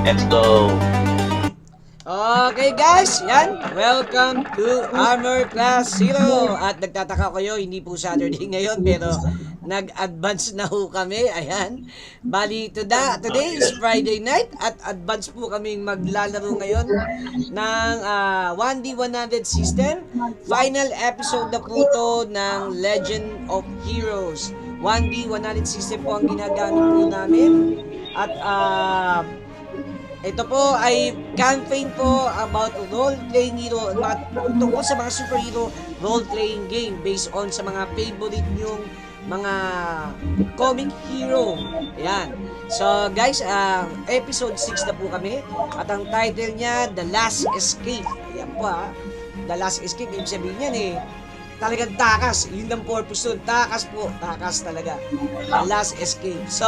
Let's go. Okay guys, yan. Welcome to Armor Class Zero. At nagtataka kayo, hindi po Saturday ngayon pero nag-advance na ho kami. Ayan. Bali, today is Friday night at advance po kaming maglalaro ngayon ng 1D100 system. Final episode na po to ng Legend of Heroes. 1D100 system po ang ginagamit po namin. At ito po ay campaign po about role-playing hero, tungkol sa mga superhero role-playing game based on sa mga favorite nyong mga comic hero. Ayan. So guys, episode 6 na po kami at ang title niya, The Last Escape. Ayan po The Last Escape, ibig sabihin yan talagang takas. Yun ang purpose nun. Takas po. Takas talaga. The Last Escape. So,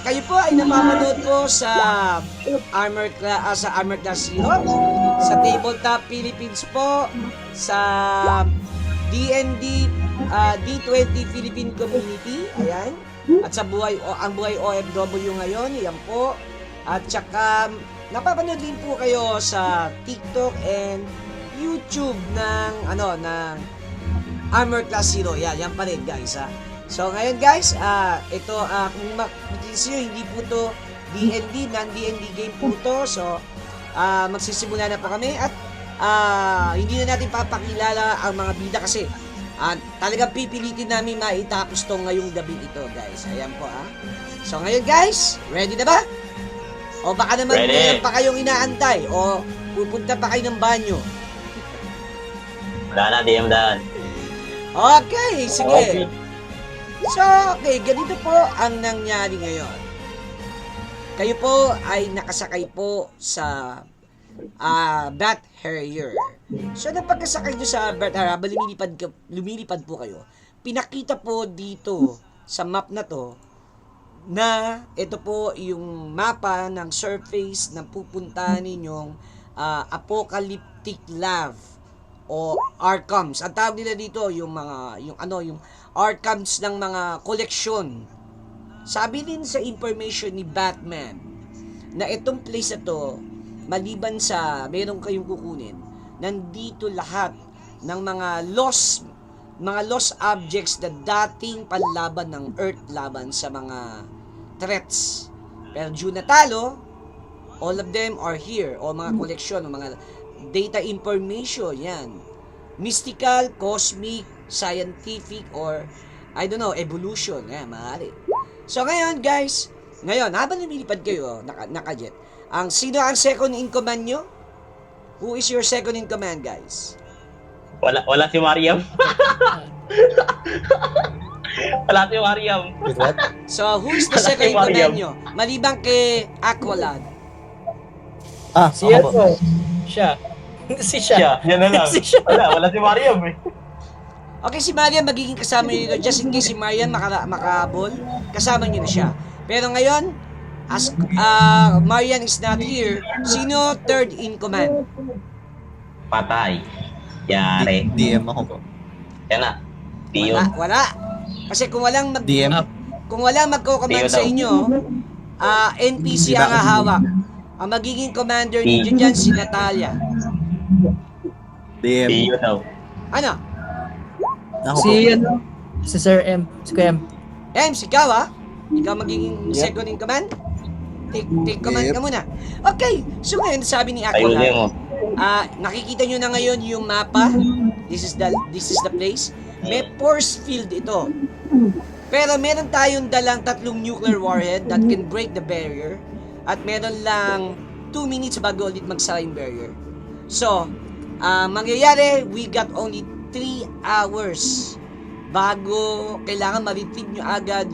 kayo po ay napapanood po sa Armor Class Zero, sa Tabletop Philippines po, sa D&D D20 Philippine Community, ayan, at sa ang buhay OFW ngayon, yan po. At saka napapanood din po kayo sa TikTok and YouTube ng Armor Class Zero. Yan pa rin guys So ngayon guys, ito kung makikita hindi po to D&D, non-D&D game po to. So magsisimula na po kami at hindi na natin papakilala ang mga bida kasi talagang pipilitin namin maitapos to ngayong gabi ito guys. Ayan po So ngayon guys, ready na ba? O baka naman meron pa kayong inaantay o pupunta pa kayo ng banyo. Wala na, DM daan. Okay, sige. So, okay, ganito po ang nangyari ngayon. Kayo po ay nakasakay po sa Bat Harrier. So, nang pagkasakay nyo sa Bat Harrier, habang lumilipad po kayo, pinakita po dito sa map na to na ito po yung mapa ng surface na pupuntahan ninyong Apocalyptic Love o Arkhams. Ang tawag nila dito yung Arkhams ng mga koleksyon. Sabi din sa information ni Batman na itong place na to, maliban sa meron kayong kukunin, nandito lahat ng mga lost objects na dating panlaban ng Earth laban sa mga threats. Pero due natalo, all of them are here, o mga koleksyon, o mga data information, yan. Mystical, cosmic, scientific, or I don't know, evolution. Maaari. So ngayon guys, habang lumilipad kayo, nakajet, sino ang second in command nyo? Who is your second in command, guys? Wala si Mariam. Wala si Mariam. So, who is the second in command nyo? Maliban kay Aqualad. Si Elmo. Siya. Si siya. Yan na lang. Wala si Mariam Okay, si Marian magiging kasama nyo dito. Just in case si Marian makabol, kasama nyo na siya. Pero ngayon, as Marian is not here, sino third in command? Patay. Yari. DM ako po. Yan na. Tiyo. Wala. Kasi kung walang DM. kung walang magko-command sa inyo, NPC ang hahawak. Ang magiging commander ninyo dyan, si Natalia. DM. Tiyo daw. Ano? Ako po. Si Sir M. Si Kuya M. Ems, ikaw Ikaw magiging second in command? Take command ka muna. Okay, so ngayon sabi ni Ayun Aqualad, mo. nakikita nyo na ngayon yung mapa. This is the place. May force field ito. Pero meron tayong dalang 3 nuclear warhead that can break the barrier. At meron lang 2 minutes bago ulit magsara yung barrier. So, mangyayari, we got only 3 hours bago kailangan ma-retrieve nyo agad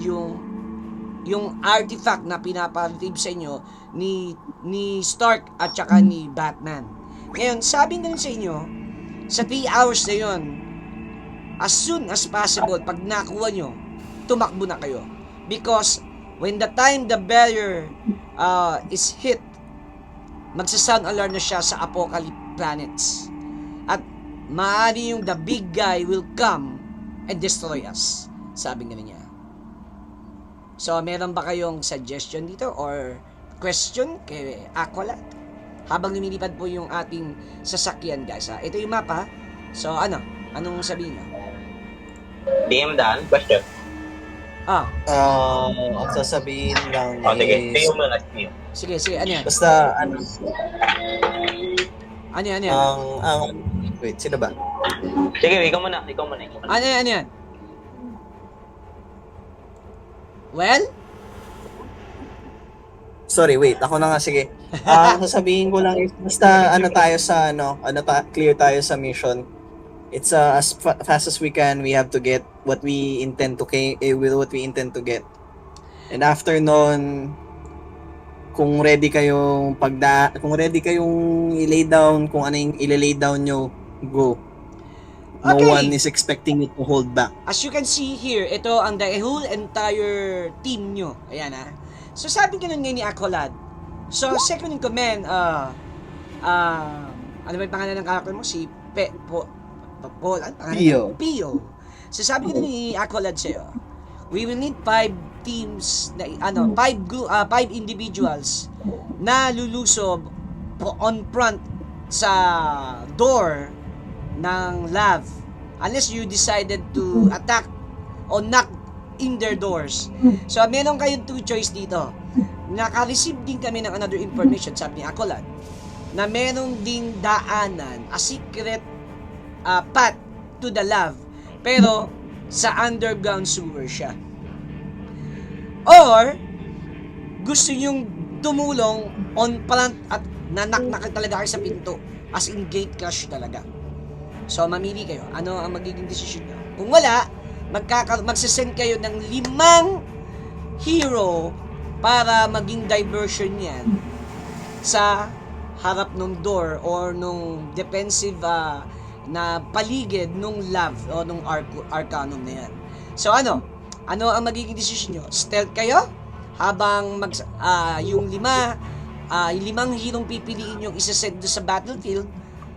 yung artifact na pinapa-retrieve sa inyo ni Stark at saka ni Batman. Ngayon, sabi na rin sa inyo, sa 3 hours na yon, as soon as possible, pag nakuha nyo, tumakbo na kayo. Because when the time the barrier is hit, magsa-sound alarm na siya sa Apocalypse planets. At maaari yung the big guy will come and destroy us. Sabi nga niya. So, meron ba kayong suggestion dito or question kay Aqualad. Habang lumilipad po yung ating sasakyan, guys. Ha? Ito yung mapa. So, anong sabihin nyo? DM Dan, question. Ang sasabihin lang O, sige. is, Tiyo muna, tiyo. Sige, ano yan? basta, ano, Ano yan? wait, sino ba? Sige, ikaw muna. Ano yan? Well? Sorry, wait, ako na nga, sige. Ang sasabihin ko lang is, basta, tayo sa, clear tayo sa mission. It's as fast as we can. We have to get what we intend to get. And after nun, kung ready kayong i-lay down, kung ano yung i-lay down nyo, go. No Okay. one is expecting you to hold back. As you can see here, ito ang the whole entire team nyo. Ayan So sabi ganun ngayon ni Aqualad. So second in command, ano ba yung pangalan ng character mo? Si Paul, ano pangalan? Pio. So sabi ganun ni Aqualad sa'yo, we will need 5 teams, na 5 individuals na lulusob on front sa door ng lab unless you decided to attack or knock in their doors. So, meron kayong 2 choice dito. Naka-receive din kami ng another information, sabi ni Aqualad, na meron ding daanan, a secret path to the lab, pero sa underground sewer siya. Or, gusto nyong tumulong on front at nanak talaga kayo sa pinto, as in gate crash talaga. So, mamili kayo. Ano ang magiging decision nyo? Kung wala, magsasend kayo ng 5 hero para maging diversion yan sa harap ng door or nung defensive na paligid nung lab o nung arcanum na yan. So, ano ang magiging decision nyo? Stealth kayo? Habang yung 5 hirong pipiliin yung isasend doon sa battlefield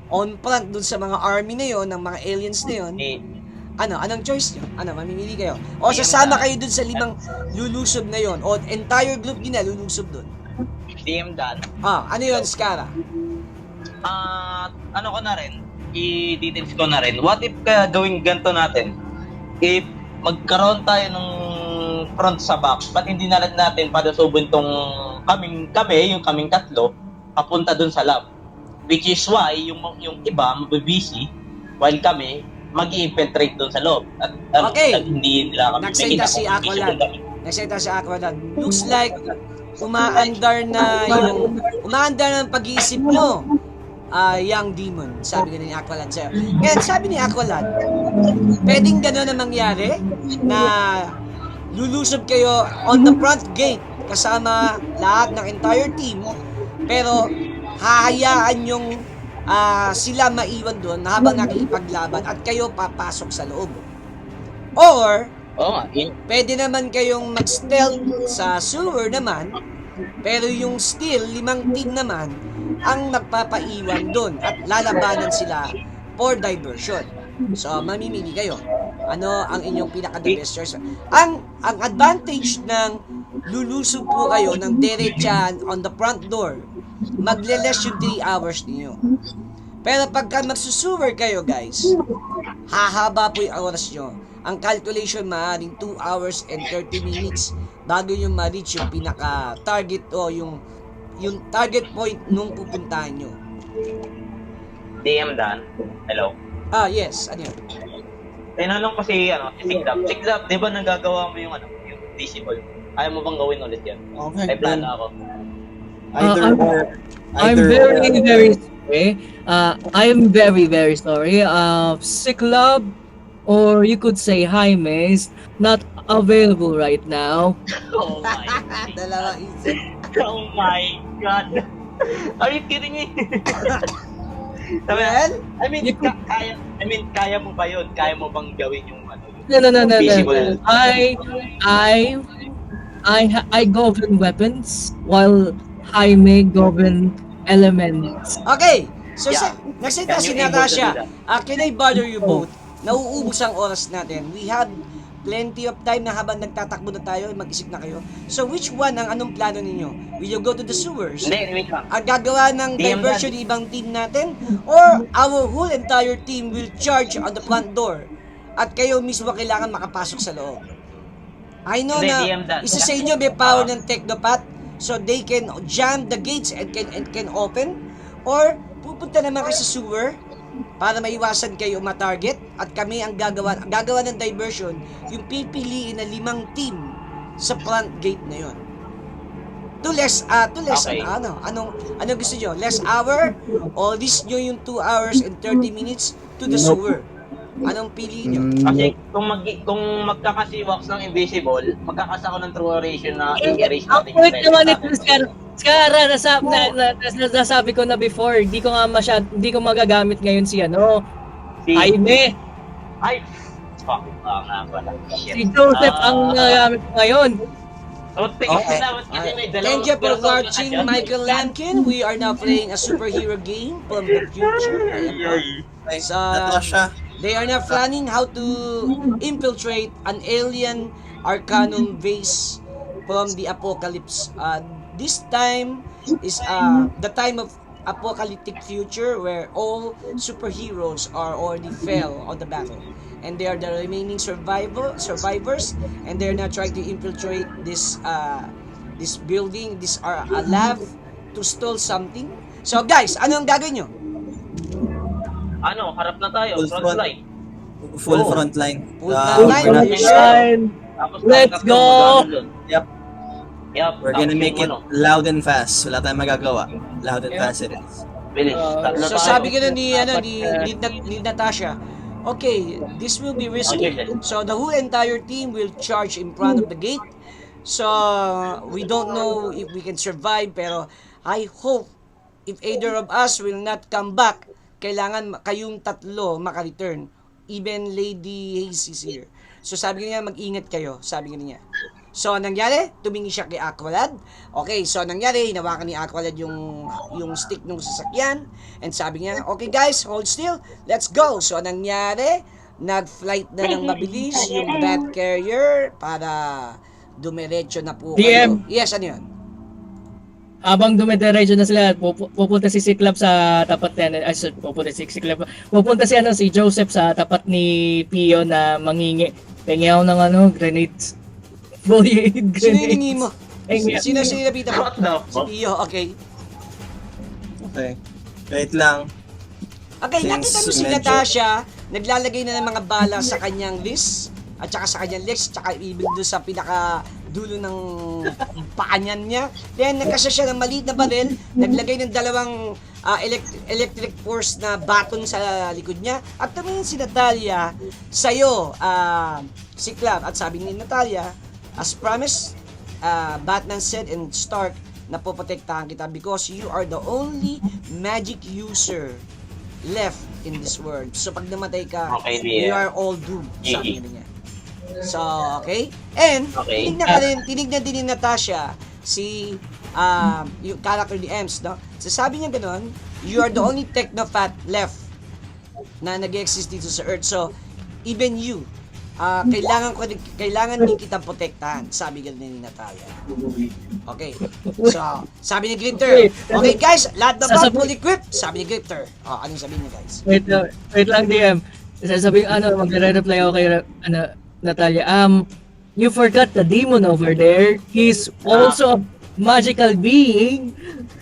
on front doon sa mga army na yon, ng mga aliens na yon. Anong choice nyo? Mamimili kayo? O sasama kayo dun sa 5 lulusob na yon? O entire group din na lulusob dun? DM Dan. Ano yun, Skara? Ano ko na rin, i-details ko na rin. What if gawing ganito natin? If magkaroon tayo ng front sa back, ba't hindi na lang natin padasubin tong yung kaming 3, papunta dun sa lab? Which is why, yung iba, mabibisi, while kami, mag-i-infiltrate doon sa loob. At hindi nila kami Nagsalita si Aqualad. Looks like umaandar ng pag-iisip mo, young demon. Sabi ni Aqualad sa'yo. Ngayon, sabi ni Aqualad, pwedeng gano'n na mangyari na lulusob kayo on the front gate kasama lahat ng entire team, pero hahayaan yung sila maiwan doon habang nakikipaglaban at kayo papasok sa loob. Or, pwede naman kayong mag-stealth sa sewer naman, pero yung still, 5 team naman ang nagpapaiwan doon at lalabanan sila for diversion. So, mamimili kayo. Ano ang inyong pinaka-the best choice? Ang advantage ng lulusob po kayo ng diretsahan on the front door, magle-less yung 3 hours niyo. Pero pagka magsusuwer kayo, guys, hahaba po yung oras nyo. Ang calculation maaaring 2 hours and 30 minutes bago nyo ma-reach yung pinaka-target o yung target point nung pupuntahan nyo. DM Dan. Hello. Yes. Ano yun? Tinanong ko si Siglap, di ba nagagawa mo yung visible? Ayaw mo bang gawin ulit yan? Okay. May plano ako. I'm very sorry. I'm very sorry. Siklab, or you could say Jaime, is not available right now. Oh my God. Dalawang isip. Oh my God. Are you kidding me? Well, kaya mo ba yun? Kaya mo bang gawin yung No. visible? I govern weapons while Jaime govern elements. okay. So, Yeah. nagsalita Can si you able to Natasha. do that? Can I bother you both? Nauubos ang oras natin. We have plenty of time na habang nagtatakbo na tayo, mag-isip na kayo. So, which one ang anong plano ninyo? Will you go to the sewers? Hindi, wait lang. Ang gagawa ng DM diversion ng ibang team natin? Or our whole entire team will charge on the front door? At kayo mismo kailangan makapasok sa loob. I know Hindi, na DM that. isa sa inyo may power ng Technopath, so they can jam the gates and can open. Or pupunta naman kayo sa sewer para maiwasan kayo ma-target, at kami ang gagawa ng diversion, yung pipiliin na 5 team sa front gate na yon. To less Okay. anong gusto nyo? Less hour o list nyo yung 2 hours and 30 minutes to the sewer? Anong piliin nyo? Kasi kung magkakasiwax ng invisible, magkakas ako ng true oration na i-erase Ang natin point naman time. ito, Skara, nasabi ko na before, hindi ko magagamit ngayon si Jaime. Ay! Fuck, nga pala. Si Shit. Joseph ang magagamit ko ngayon. Okay. Kasi may dalawang Thank you for persona watching, dyan. Michael Lankin. We are now playing a superhero game from the future. Ayan po. Ay, Sa- Natasha. They are now planning how to infiltrate an alien Arcanum base from the apocalypse. This time is the time of apocalyptic future where all superheroes are already fell on the battle, and they are the remaining survivors, and they're now trying to infiltrate this building, this a lab, to steal something. So guys, ano ang gagawin nyo? Harap na tayo, Full front front. line. Full Oh. front line. Full Ah, front we're line. gonna- Fine. Tapos Let's tatlo go! magano dun. Yep. Yup. We're gonna tapos make it yung loud and fast. Wala tayong magagawa. Loud and Yeah. fast it is. Bilis. Tatlo So tayo. sabi ko na ni Natasha, okay, this will be risky. Okay. So the whole entire team will charge in front of the gate. So we don't know if we can survive, pero I hope if either of us will not come back, kailangan kayong tatlo maka-return. Even Lady Hayes is here. So sabi niya, mag-ingat kayo. Sabi niya. So, anong nangyari? Tumingin siya kay Aqualad. Okay, so anong nangyari? Hinawakan ni Aqualad yung stick ng sasakyan. And sabi niya, okay guys, hold still. Let's go. So, anong nangyari? Nag-flight na ng mabilis yung bat carrier para dumiretso na po kayo. DM. Yes, ano yun? Habang dumediretso na sila, pupunta si Cyclops sa tapat pupunta si Joseph sa tapat ni Pio na mangingi. Pengi ako ng grenades. Foliate Sino grenades. hiningi mo? Pengi. Sino sinabitan mo? What the Si fuck? Pio, okay. Okay. Wait lang. Okay, nakita mo si medyo- Natasha, naglalagay na ng mga bala sa kanyang list, at saka sa kanyang legs, tsaka ibig doon sa pinaka dulo ng paanyan niya. Then, nagkasya siya ng maliit na baril, naglagay ng dalawang electric force na baton sa likod niya, at tumingin si Natalia sa'yo, si Clav, at sabi ni Natalia, as promised, Batman said and Stark, na poprotektahan kita because you are the only magic user left in this world. So pag namatay ka, Okay, dear. you are all doomed. Sabi GG. niya. So, okay? And, Okay. tinignan din ni Natasha si yung character ni Ems, no? So sabi niya ganun, you are the only technopath left na nag-exist dito sa Earth. So, even you, kailangan din kitang protektahan, sabi ganun ni Natalia. Okay. So, sabi ni Glitter, okay guys, lahat na ba full equipped? Sabi ni Glitter. Anong sabi niya guys? Wait lang DM. Sasabihin magre-reply ako kay Natalia. You forgot the demon over there. He's also a magical being.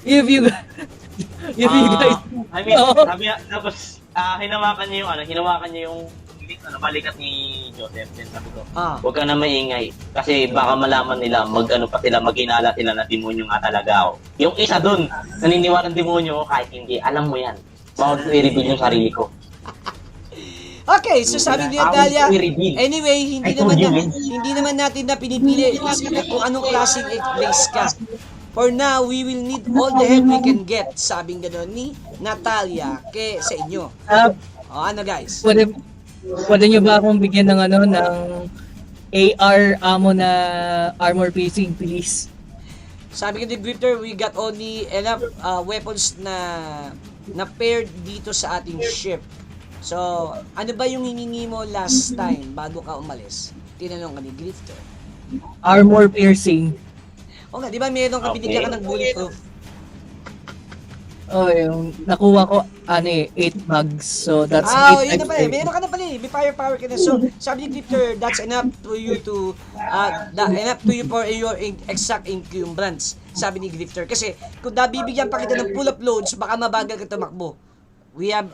If you guys I mean, Oo. tapos hinawakan niya yung balikat ni Joseph. Then sabi ko, huwag ka na maingay. Kasi baka malaman nila, maghinala sila na demonyo nga talaga ako. Yung isa dun, naniniwala ng demonyo, kahit hindi, alam mo yan. Bawal ko i-reveal yung sarili ko. Okay, so sabi ni Natalia, Bawal ko i-reveal. anyway, I told you, man. hindi naman natin na pinipili kung anong klaseng place ka. For now, we will need all the help we can get, sabing gano'n ni Natalia sa inyo. Ano guys? Pwede nyo ba akong bigyan ng ng AR ammo na armor piercing, please? Sabi ko ni Grifter, we got only enough weapons na paired dito sa ating ship. So, ano ba yung hiningi mo last time bago ka umalis? tinanong ka ni Grifter. Armor piercing. O nga, di ba meron ka, Okay. binigyan ka ng bulletproof? Oh, yung nakuha ko, 8 bags. So, that's 8 yun na pala eh. extra. Meron ka na pala eh. May firepower ka na. So, sabi ni Grifter, that's enough to you to, enough to you for your exact encumbrance. Sabi ni Grifter. Kasi, kung nabibigyan pa kita ng pull-up loads, baka mabagal ka tumakbo. We are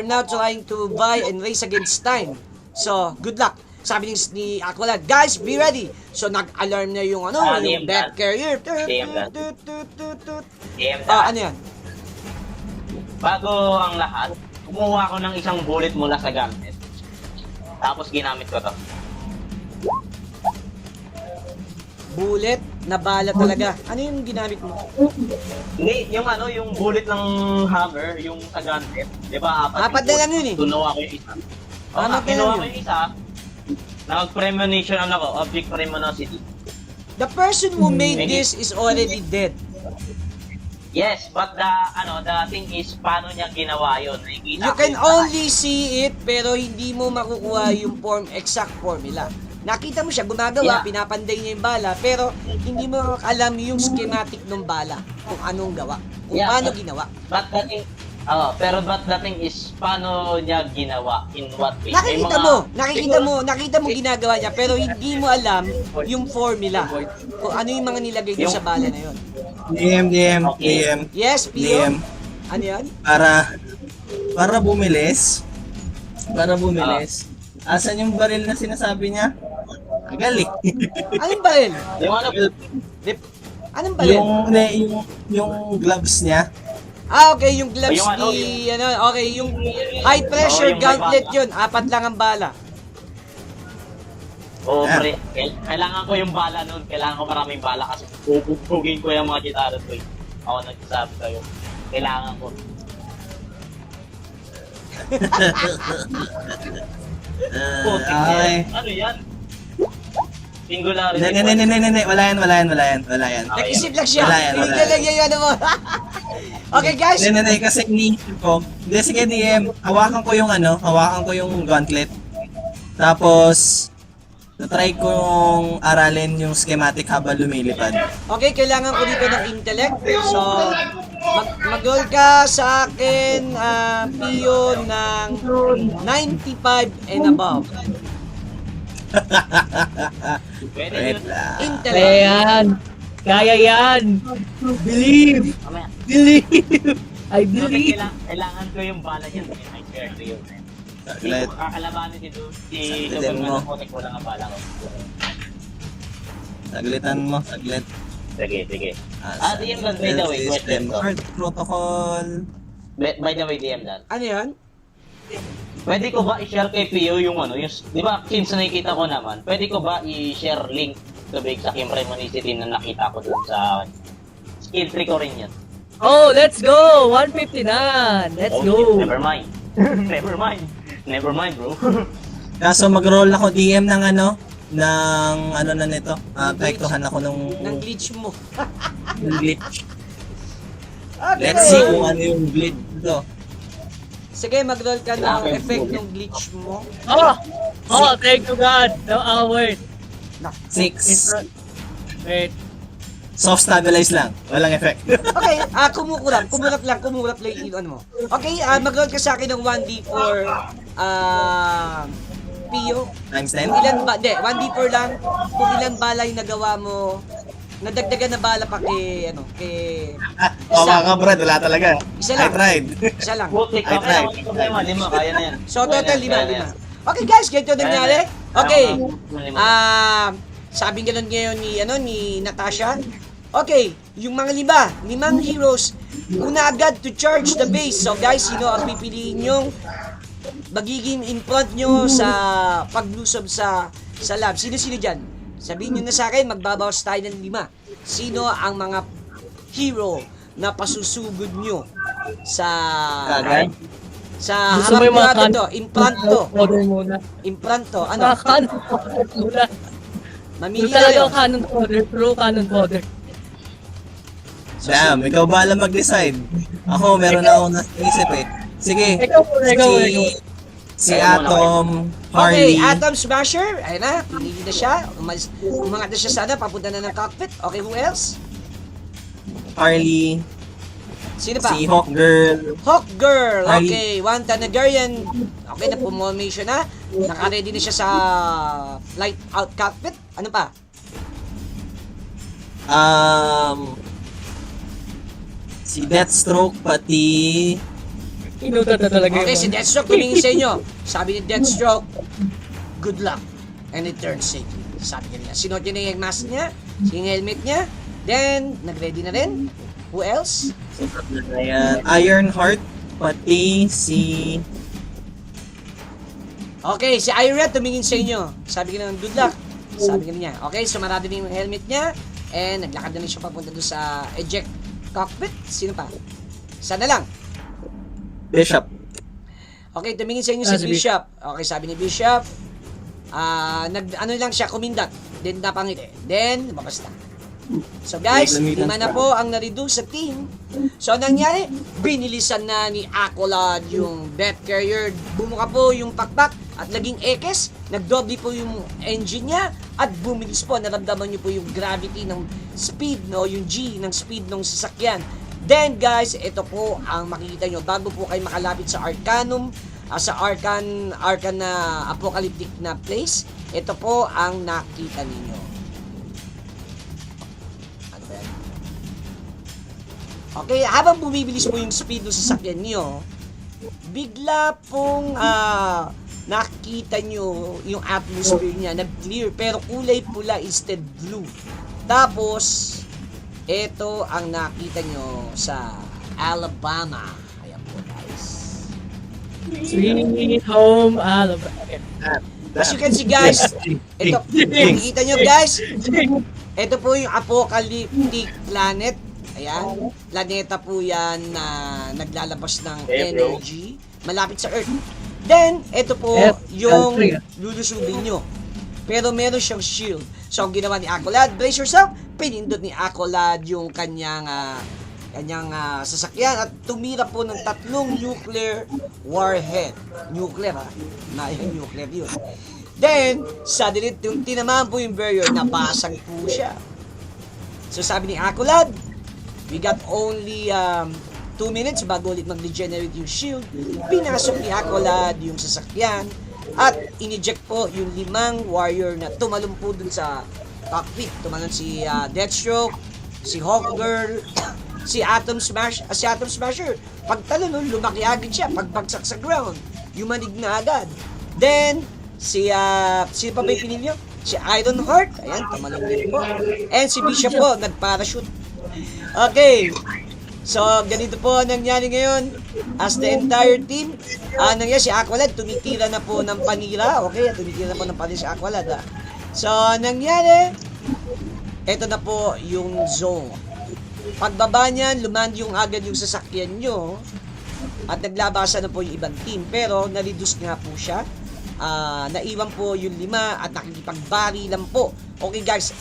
now trying to buy and race against time. So, good luck. Sabi ni Aqualad, guys, be ready. So, nag-alarm na yung yung death carrier. Ano yan? Bago ang lahat, kumuha ko ng isang bullet mula sa gamit. Tapos ginamit ko to. Bullet na bala talaga. Ano yung ginamit mo? Hindi, yung bullet ng hammer, yung sa gunpit. Di ba, Apat na lang yun eh. Tunawa ko yung isa. Apat na Kinuha lang ko yun. yung isa. Nag-premonition object premonicity. The person who made this is already dead. Yes, but the thing is, paano niya ginawa yun? Nakikita You ko can yung- only see it, pero hindi mo makukuha yung exact formula. Nakita mo siya, gumagawa, Yeah. pinapanday niya yung bala, pero hindi mo alam yung schematic ng bala, kung anong gawa, kung Yeah, paano but- ginawa. But the thing is, paano niya ginawa? In what way? May Nakikita mo ginagawa niya, pero hindi mo alam yung formula, kung ano yung mga nilagay doon sa bala na yun. DM. Yes, Pio? DM. Ano yan? Para bumilis. Asan yung baril na sinasabi niya? Galing. Anong baril? Yung Anong baril? yung gloves niya. Okay, yung gloves Yung ni, okay, yung high pressure yung may gauntlet bala. yun, 4 lang ang bala. pre, kailangan ko yung bala nun. Kailangan ko maraming bala kasi pupugin ko yung mga gitara ko eh. Ako nagsasabi sa'yo. Kailangan ko. Putik Okay. Ano yan? Singularity. Hindi. Wala yan. Nag-isip lang siya. Wala yan. Tinignan lang niya yung ano mo. Okay guys, Hindi, kasi iniisip ko. Hindi, sige DM, hawakan ko yung gauntlet. Tapos, na-try kong aralin yung schematic habang lumilipad. okay, kailangan ko dito ng intellect. So, mag-roll ka sa akin, Pio, ng 95 and above. Pwede Wait yun. lang. Kaya Intellect. yan. Kaya yan. Believe. Mamaya. I believe. Kailangan ko yung bala niyan. I swear to you. Hindi Saglit. ko kakalabanin si Saglitan Superman mo. na konek ko lang ang bala ko. Saglitan mo, saglit. Sige. Asa? DM lang, by the way, question ko. Hard protocol. By the way, DM Dan. Ano yan? Pwede ko ba i-share kay Pio yung di ba, since nakikita ko naman, pwede ko ba i-share link to big sa Kim Premonicity na nakita ko dun sa skill tree ko rin yan. Oh, let's go. 159. Let's go. Never mind. Never mind, bro. Kaso mag-roll ako DM ng na nito. Apektuhan ako Ng glitch mo. ng glitch. Okay. Let's see kung ano yung glitch dito. Sige, mag-roll ka ng effect ng glitch mo. Oh, thank you God. No, wait. 6. Wait. Soft stabilize lang. Walang effect. Okay, kumukulap lang yung ano mo. Okay, mag-roll ka sa akin ng 1d4, Pio. Times 10? Ilan ba? Hindi, 1d4 lang. Kung ilan bala yung nagawa mo, nadagdagan na bala pa kay Mga ka Brad, wala talaga. Isa I lang. tried. Isa lang. Butik, I okay tried. lang, problema, 5, kaya na yan. So, total Kaya na 5. yan. Okay guys, ganito nangyari. Okay. Lima. Sabi ganun ngayon ni Natasha. Okay, yung mga 5 heroes, una agad to charge the base. So guys, sino ang pipiliin yung magiging in front nyo sa paglusob sa lab? Sino dyan? Sabihin nyo na sa akin, magbabawas tayo ng 5. Sino ang mga hero na pasusugod nyo sa Agad? sa Gusto mo harap yung mga natin to, in front to. Order muna. In front to, ano? Mga canon order muna. Mamili Yung talaga kayo. yung canon order. True canon order. Damn, ikaw bahala mag-decide. Ako, meron na ako naisip eh. Sige, Ikaw. Si Kaya muna Atom, Okay, Harley. Atom Smasher. Ayun na, pinili na siya. Umangat na siya sana, papunta na ng cockpit. Okay, who else? Harley. Sino pa? Si Hawk Girl. Hawk Girl. Harley. Okay, one Tanagarian. Okay, na-formation na. Naka-ready na siya sa flight out cockpit. Ano pa? Si Deathstroke, pati... Inutot na talaga Okay, yun. si Deathstroke tumingin sa inyo. Sabi ni Deathstroke, good luck and return safely. Sabi niya. Sinuot niya na yung mask niya, yung helmet niya. Then, nag-ready na rin. Who else? Ayan, Ironheart, pati si... Okay, si Ira tumingin sa inyo. Sabi niya good luck. Sabi niya. Okay, sumarado na yung helmet niya. And naglakad na rin siya papunta doon sa eject cockpit. Sino pa? Sana lang. Bishop. Okay, tumingin sa inyo Ah, si si Bishop. Okay, sabi ni Bishop, ano lang siya, kumindat. Then napangiti. Then, lumabas na. So guys, lima na po ang na-reduce sa team. So anong nangyari? Binilisan na ni Accolade yung Death Carrier. Bumuka po yung pakpak at naging ekes. Nagdoble po yung engine niya at bumilis po. Naramdaman niyo po yung gravity ng speed, no? Yung G ng speed ng sasakyan. Then guys, ito po ang makikita nyo bago po kayo makalapit sa Arcanum, sa Arcan na apocalyptic na place. Ito po ang nakita ninyo. Ano ba yan? Okay, habang bumibilis po yung speed ng sasakyan nyo, bigla pong nakita nyo yung atmosphere niya, nag-clear, pero kulay pula instead blue. Tapos, ito ang nakita nyo sa Alabama. Ayan po guys. Sweet home Alabama. As you can see guys, ito, nakikita nyo guys, ito po yung apocalyptic planet. Ayan, planeta po yan na naglalabas ng energy malapit sa Earth. Then, ito po yung lulusubin nyo. Pero meron siyang shield. So, ang ginawa ni Accolade, brace yourself, pinindot ni Accolade yung kanyang sasakyan at tumira po ng 3 nuclear warhead. Nuclear ha? Nuclear yun. Then, suddenly, yung tinamaan po yung barrier, nabasag po siya. So, sabi ni Accolade, we got only 2 minutes bago ulit mag-regenerate yung shield. Pinasok ni Accolade yung sasakyan at ineject po yung 5 warrior na tumalon po dun sa cockpit. Tumalon si Deathstroke, si Hawk Girl, si Atom Smasher. Pagtalon nun, lumaki agad siya. Pagbagsak sa ground, yumanig na agad. Then, sino pa ba yung pinili nyo? Si Ironheart, ayan, tumalon din po. And si Bishop po, nag-parachute. Okay. So, ganito po ang nangyari ngayon as the entire team. Nangyari si Accolade, tumitira na po ng panira. Okay, tumitira na po ng panira si Accolade. So, nangyari, ito na po yung zone. Pagbaba niyan, lumand yung agad yung sasakyan nyo at naglabasan na po yung ibang team. Pero, na-reduce nga po siya. Naiwan po yung 5 at nakikipagbari lang po. Okay guys,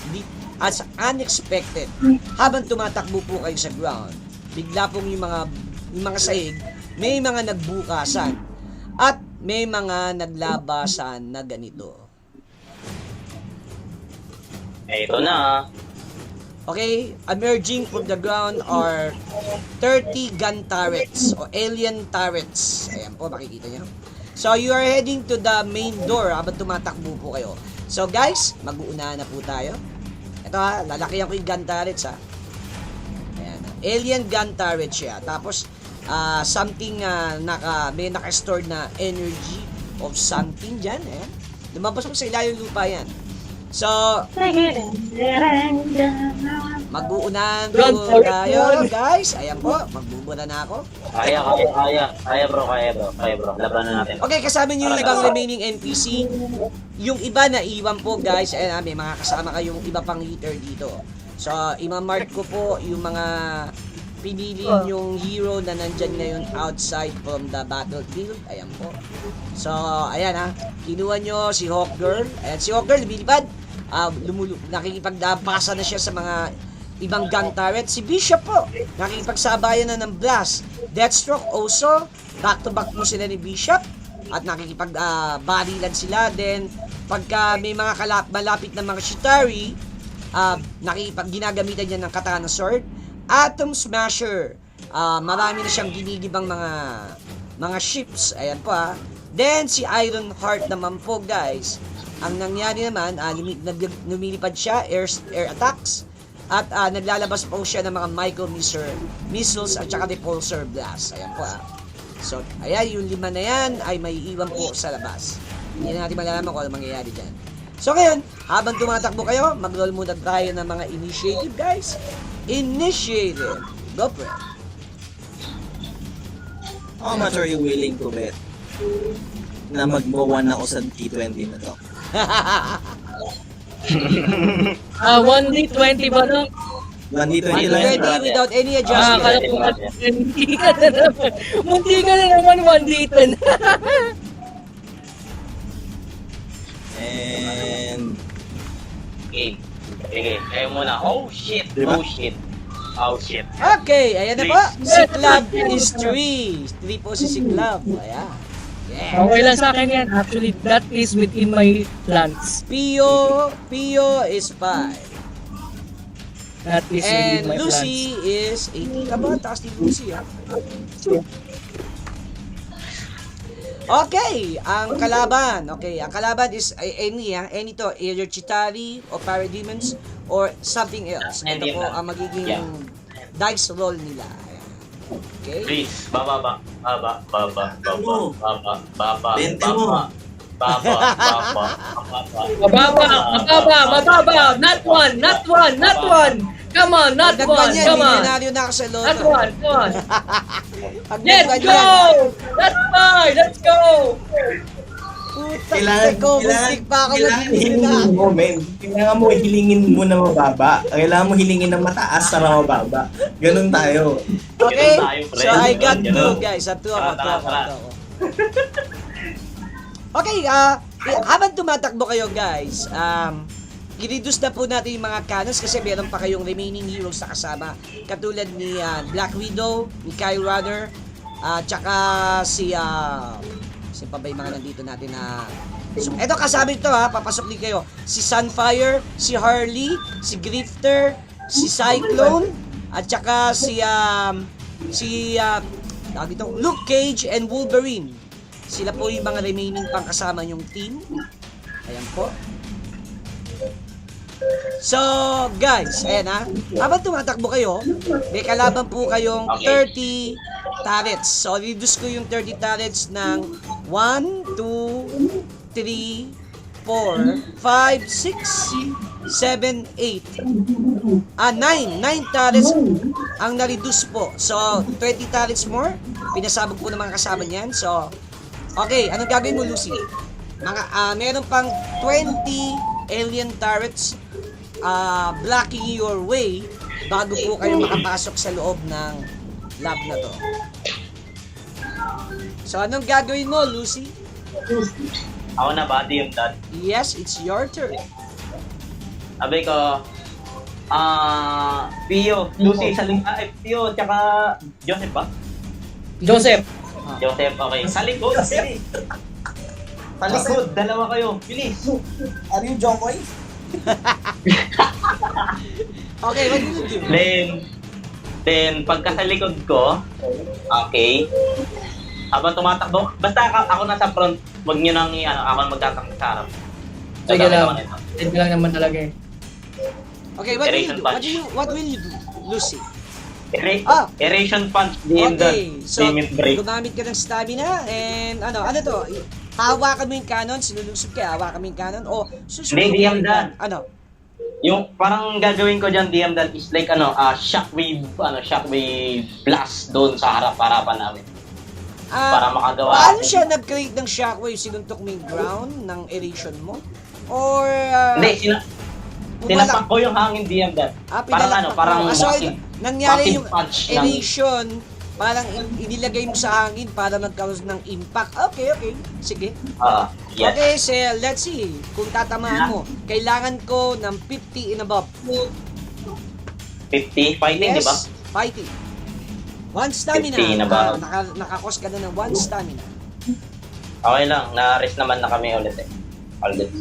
as unexpected, habang tumatakbo po kayo sa ground, bigla pong yung mga sahig, may mga nagbukasan at may mga naglabasan na ganito. Ito na. Okay, emerging from the ground are 30 gun turrets o alien turrets. Ayan po, makikita nyo. So, you are heading to the main door habang tumatakbo po kayo. So, guys, mag-uuna na po tayo. Ito ha, lalakihan ko yung gun turrets ha. Ayan, alien gun turret siya. Tapos, something may naka-stored na energy of something dyan. Ayan. Lumabas ko sa ilalim lupa yan. So, mag-uunahan po tayo, guys. Ayan po, magbubura na ako. Kaya bro. Labanan natin. Okay, kasama niyo yung ibang remaining NPC. Yung iba na iwan po, guys. Ayan, may mga kasama kayong iba pang leader dito. So, imamark ko po yung mga pinili yung hero na nandyan ngayon outside from the battlefield. Ayan po. So, ayan ha. Kinuha nyo si Hawk Girl. Ayan, si Hawk Girl, lumilipad. Nakikipagdabasa na siya sa mga ibang gun turret. Si Bishop po, nakikipagsabayan na ng blast. Deathstroke also, back to back mo sila ni Bishop. at nakikipag-barilan sila. Then, pagka may mga malapit na mga Chitauri, ginagamitan niya ng katana sword. Atom Smasher, marami na siyang ginigibang mga ships. Ayan po Then, si Iron Heart naman po, guys. Ang nangyari naman, lumilipad siya, air attacks. At naglalabas po siya ng mga missiles at saka repulsor blast. Ayan po So, ayan, yung 5 na yan ay may iwan po sa labas. Hindi na natin malalaman kung ano mangyayari dyan. So, ngayon, habang tumatakbo kayo, mag-roll muna tayo ng mga initiative, guys. Initiative. Go for it. How much are you willing to bet na magbawan ako sa T20 na to? 1D20 ba no? 1D20 lang. 120 without any adjustment. Kala ko munti ka na naman. Munti ka na naman 1D10. And Okay. Okay. Kayo muna. Oh shit. Diba? Oh shit. Oh shit. Okay, ayan na po. Si Club is 3. 3 po si Club. Ayan. Yeah. Okay lang sa akin yan. Actually, that is within my plans. Pio is 5. That is within And my Lucy is 18. Aba, taas ni Lucy Okay, ang kalaban. Okay, ang kalaban is any to, either Chitauri or Parademons or something else. Ito po ang magiging dice roll nila. Ayan. Okay? Please. Baba. Bente mo. Mababa. Not one. Come on, not one. Nagbanyan, Come on. milyonaryo na ako sa Not loto. one. Come on. Pag Let's nagbanyan, go! That's fine. Let's go! Putang ko, muntik pa ako hilingin mo, men. Kailangan mo hilingin mo na mababa. Kailangan mo hilingin na mataas para mababa. Ganun tayo. Okay, Ganun tayo, pre. so I got Ganun. 2 guys. At 2 ako, 2 Tara, ako, tara. 2 ako. Okay, habang tumatakbo kayo guys, i-reduce na po natin yung mga cannons kasi meron pa kayong remaining heroes na kasama. Katulad ni Black Widow, ni Kai Runner, tsaka si pa ba yung mga nandito natin na so, eto kasama ito papasok din kayo. Si Sunfire, si Harley, si Grifter, si Cyclone, at tsaka tawag dito, Luke Cage and Wolverine. Sila po yung mga remaining pang kasama yung team. Ayan po. So, guys, ayan habang tumatakbo kayo, may kalaban po kayong 30 turrets. So, reduce ko yung 30 turrets ng 1, 2, 3, 4, 5, 6, 7, 8. 9 turrets ang na-reduce po. So, 20 turrets more. Pinasabog po ng mga kasama niyan. So, okay, anong gagawin mo, Lucy? Meron pang 20 alien turrets blocking your way bago po kayo makapasok sa loob ng lab na to. So, anong gagawin mo, Lucy? Ako na ba? Yung dad. Yes, it's your turn. Sabi ko, Pio, Lucy, Pio, tsaka Joseph ba? Joseph. Joseph, okay. Sa likod, bilis. Sa likod, dalawa kayo. Bilis. Are you Jomboy? Okay, what do you do? Then pagka sa likod ko, okay, habang tumatakbo, basta ako nasa front, wag nyo nang ako magtatakbo sa harap. Sige Gagawin lang. ako nito. Hindi lang naman talaga eh. Okay, what will you do? What will you do, Lucy? Eration punch, DM Okay, so limit break. gumamit ka ng stamina and ano to? Hawakan mo yung cannon, sinulusob ka, hawakan mo yung cannon o susunod Hindi, DM dan. Ano? Yung parang gagawin ko diyan DM dal is like shockwave blast doon sa harap-harapan namin. Para makagawa. Paano siya nag-create ng shockwave? Sinuntok mo yung ground ng eration mo? Or Hindi, tinapak ko yung hangin DM dal. Parang so, nangyari yung punch eration, parang inilagay mo sa hangin para magkaroon ng impact. Okay. Sige. Yes. Okay, so let's see kung tatamaan mo. Kailangan ko ng 50 and above. 50 fighting, di ba? Fighting. 1 stamina. 50 na ba? Nakakos ka na ng 1 stamina. Okay lang, na-rest naman na kami ulit eh. Ulit.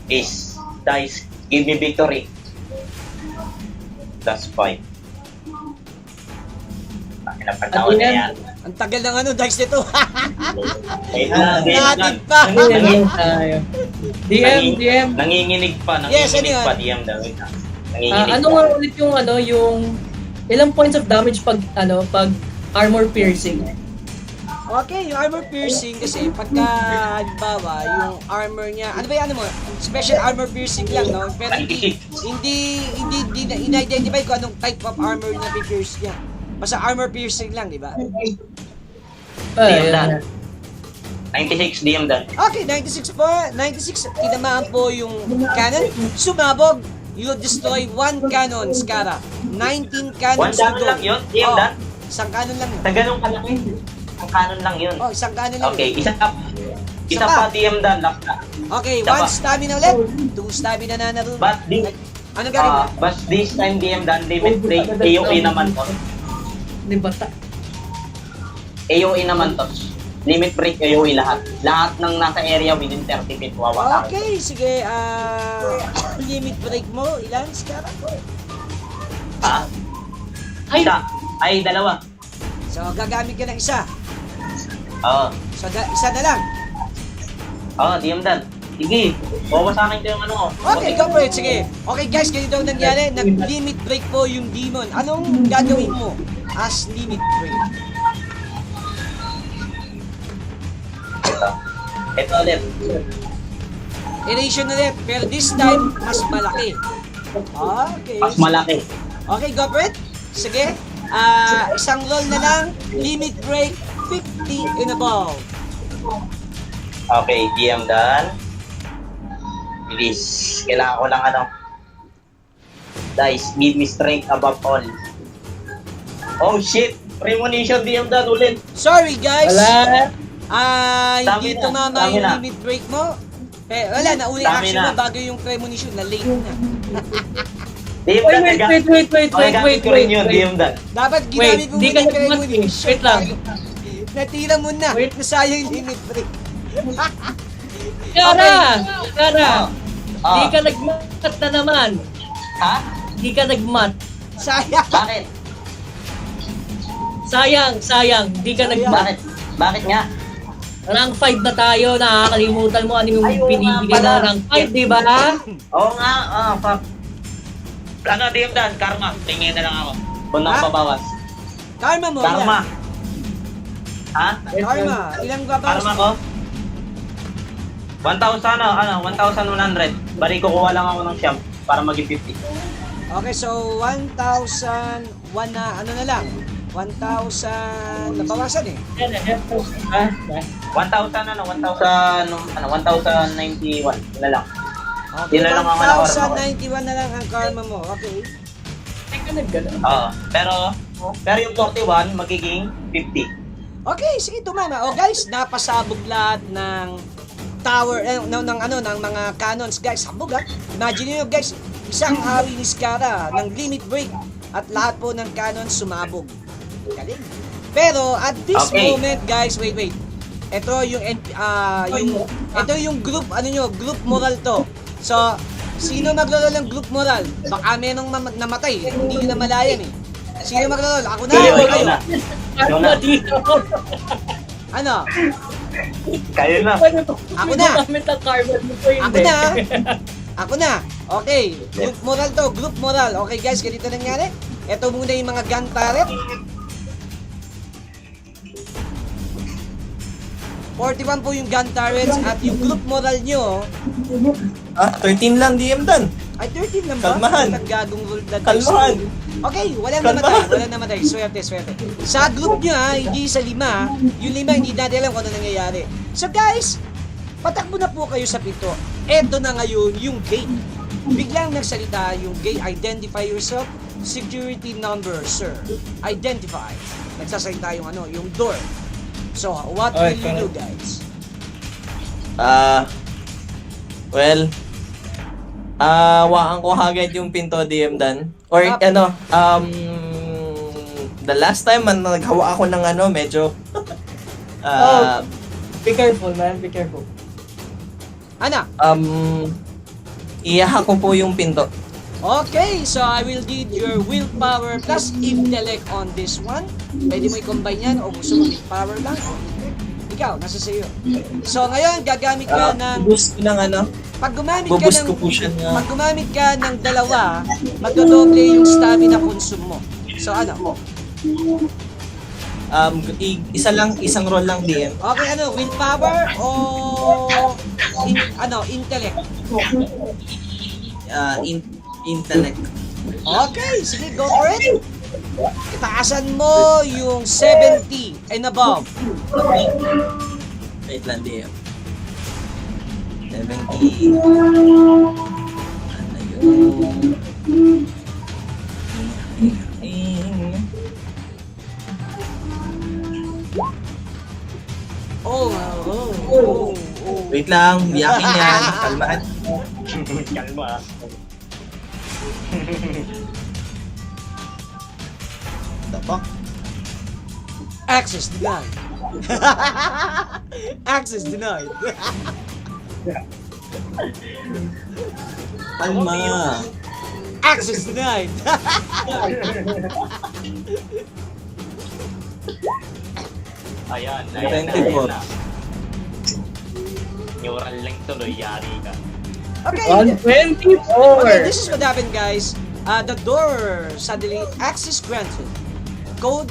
Ace, dice, give me victory. That's fine. Pinapatawa na yan. Ang tagal ng ano, dice nito. Ayun na, Natin pa. Nanginginig tayo. DM. Nanginginig pa, Yes, nanginginig ano pa, yan? DM daw. Wait lang. Nanginginig Ano pa. nga ulit yung ilang points of damage pag armor piercing? Okay, yung armor piercing kasi pagka, halimbawa, yung armor niya, ano ba yan, ano mo? Special armor piercing lang, no? Pero hindi in-identify kung anong type of armor na pierce niya. Basta armor piercing lang, di ba? DM dan. 96 DM dan. Okay, 96 po. 96, tinamaan po yung cannon. Sumabog. You destroy 1 cannon, Skara. 19 cannons to One go. lang yun, DM dan. Isang cannon lang yun. Sa ganun kalaki. Ang kanon lang yun. Oh, isang cannon lang Okay, yun. isa Isa pa pa. DM dan, last na. Okay, Isa 1 pa. stamina ulit. 2 stamina na naroon. But this, Anong gagawin mo? but this time DM dan, limit break, AOE naman to. Di ba? AOE naman to. Limit break, AOE lahat. Lahat ng nasa area within 30 feet, wawa Okay, sige. Limit break mo. Ilan, Skara? Ha? Isa. Ay, dalawa. So, gagamit ka ng isa. Oo. So, isa na lang. Oo, DM dan. Sige, bawa sa akin ito yung ano ko. Okay, go for it. Sige. Okay, guys, ganito ang nangyari. Nag-limit break po yung demon. Anong gagawin mo as limit break? Ito ulit. Erasure ulit. Pero this time, mas malaki. Okay. Mas malaki. Okay, go for it. Sige. Isang roll na lang. Limit break, 50 and above. Okay, DM dan. Bilis. Kailangan ko lang ano. Dice, give me strength above all. Oh shit! Premonition DM dan ulit. Sorry, guys. Wala. Hindi Dami na, tumama dami yung na. limit break mo. Wala, nauna yung Dami action na. mo bago yung premonition na late na. DM dan, Wait. ko rin yun, DM dan. Dapat Wait, ginamit mo di muna ka yung nag-mat eh. premonition. Wait lang. Natira mo na. Wait. Nasayang yung limit break. Kara! Oh. Di ka nagmat na naman. Ha? Di ka nagmat. Sayang. Bakit? Sayang. Di ka nagmat. Bakit nga? Rank 5 na tayo, nakakalimutan mo ano yung Ay, oo pinibigay nga pala. na rank 5, di ba? Oo nga, fuck. Ano, DM dan, karma. Tingin na lang ako. Kung Ha? nakababawas. Karma mo. Karma. Ilan? Ha? Karma. Ilang babawas Karma mo? ko? 1,100. Bali, kukuha lang ako ng siyam para maging 50. Okay, so 1,001 na, ano na lang? 1,000, nabawasan eh. 1,091. Yun na lang. Okay, Yun na lang ang ano, 1,091 na lang ang karma mo. Okay. Di ka naggano'n. Oo. Pero yung 41, magiging 50. Okay, sige, tumama. Oh, guys, napasabog lahat ng tower, ng mga cannons. Guys, sabog ha. Imagine niyo guys, isang hawi ni Skara ng limit break at lahat po ng cannons sumabog. Galing. Pero at this Okay. moment, guys, wait. Ito yung group, group moral to. So, sino maglolo ng group moral? Baka merong namatay, hindi nyo na malayan eh. Sino maglolo? Ako na, Kayo, o ikaw kayo? na. Ikaw na. Ano? Kayo na. Ako na. Gamit ang karma dito, hindi. Ako na. Ako na. Okay. Group moral to. Group moral. Okay guys, ganito nangyari. Ito muna yung mga gun turret. 41 po yung gun turrets at yung group moral nyo 13 lang DM dan. ay 13 lang ba? Kalmahan. Naggagong roll na dice. Kalmahan. Okay, walang Kalmahan. namatay. Swerte. Sa group nyo ha, hindi sa 5. Yung 5, hindi natin alam kung ano nangyayari. So guys, patakbo na po kayo sa pinto. Eto na ngayon yung gate. Biglang nagsalita yung gate. Identify yourself. Security number, sir. Identify. Nagsasalita yung yung door. So, what will you do, guys? Waan ko agad yung pinto DM dan. Or the last time man naghawa ako ng medyo Be careful, man. Be careful. Ano? Iyaha ko po yung pinto. Okay, so I will need your willpower plus intellect on this one. Pwede mo i-combine yan o gusto mo willpower lang. Ikaw, nasa sa'yo. So ngayon, gagamit ka ng... Boost ko ng ano? Pag gumamit ka Buboost ng... ko po siya na... Pag gumamit ka ng dalawa, magdodoble yung stamina consume mo. So ano? Isa lang, isang roll lang DM. Okay, ano? Willpower o... intellect? Intellect. Okay, sige, go for it. Itaasan mo yung 70 and above. Wait lang, DM. 70. Ano yun? Oh. Wait lang, biyakin yan. Kalmaan. Kalma. Tapak. Access denied. Access denied. Kalma. Access denied. Ayan, 24. Neural lang tuloy, yari ka. Okay. 124! Okay, this is what happened, guys. The door suddenly access granted. Code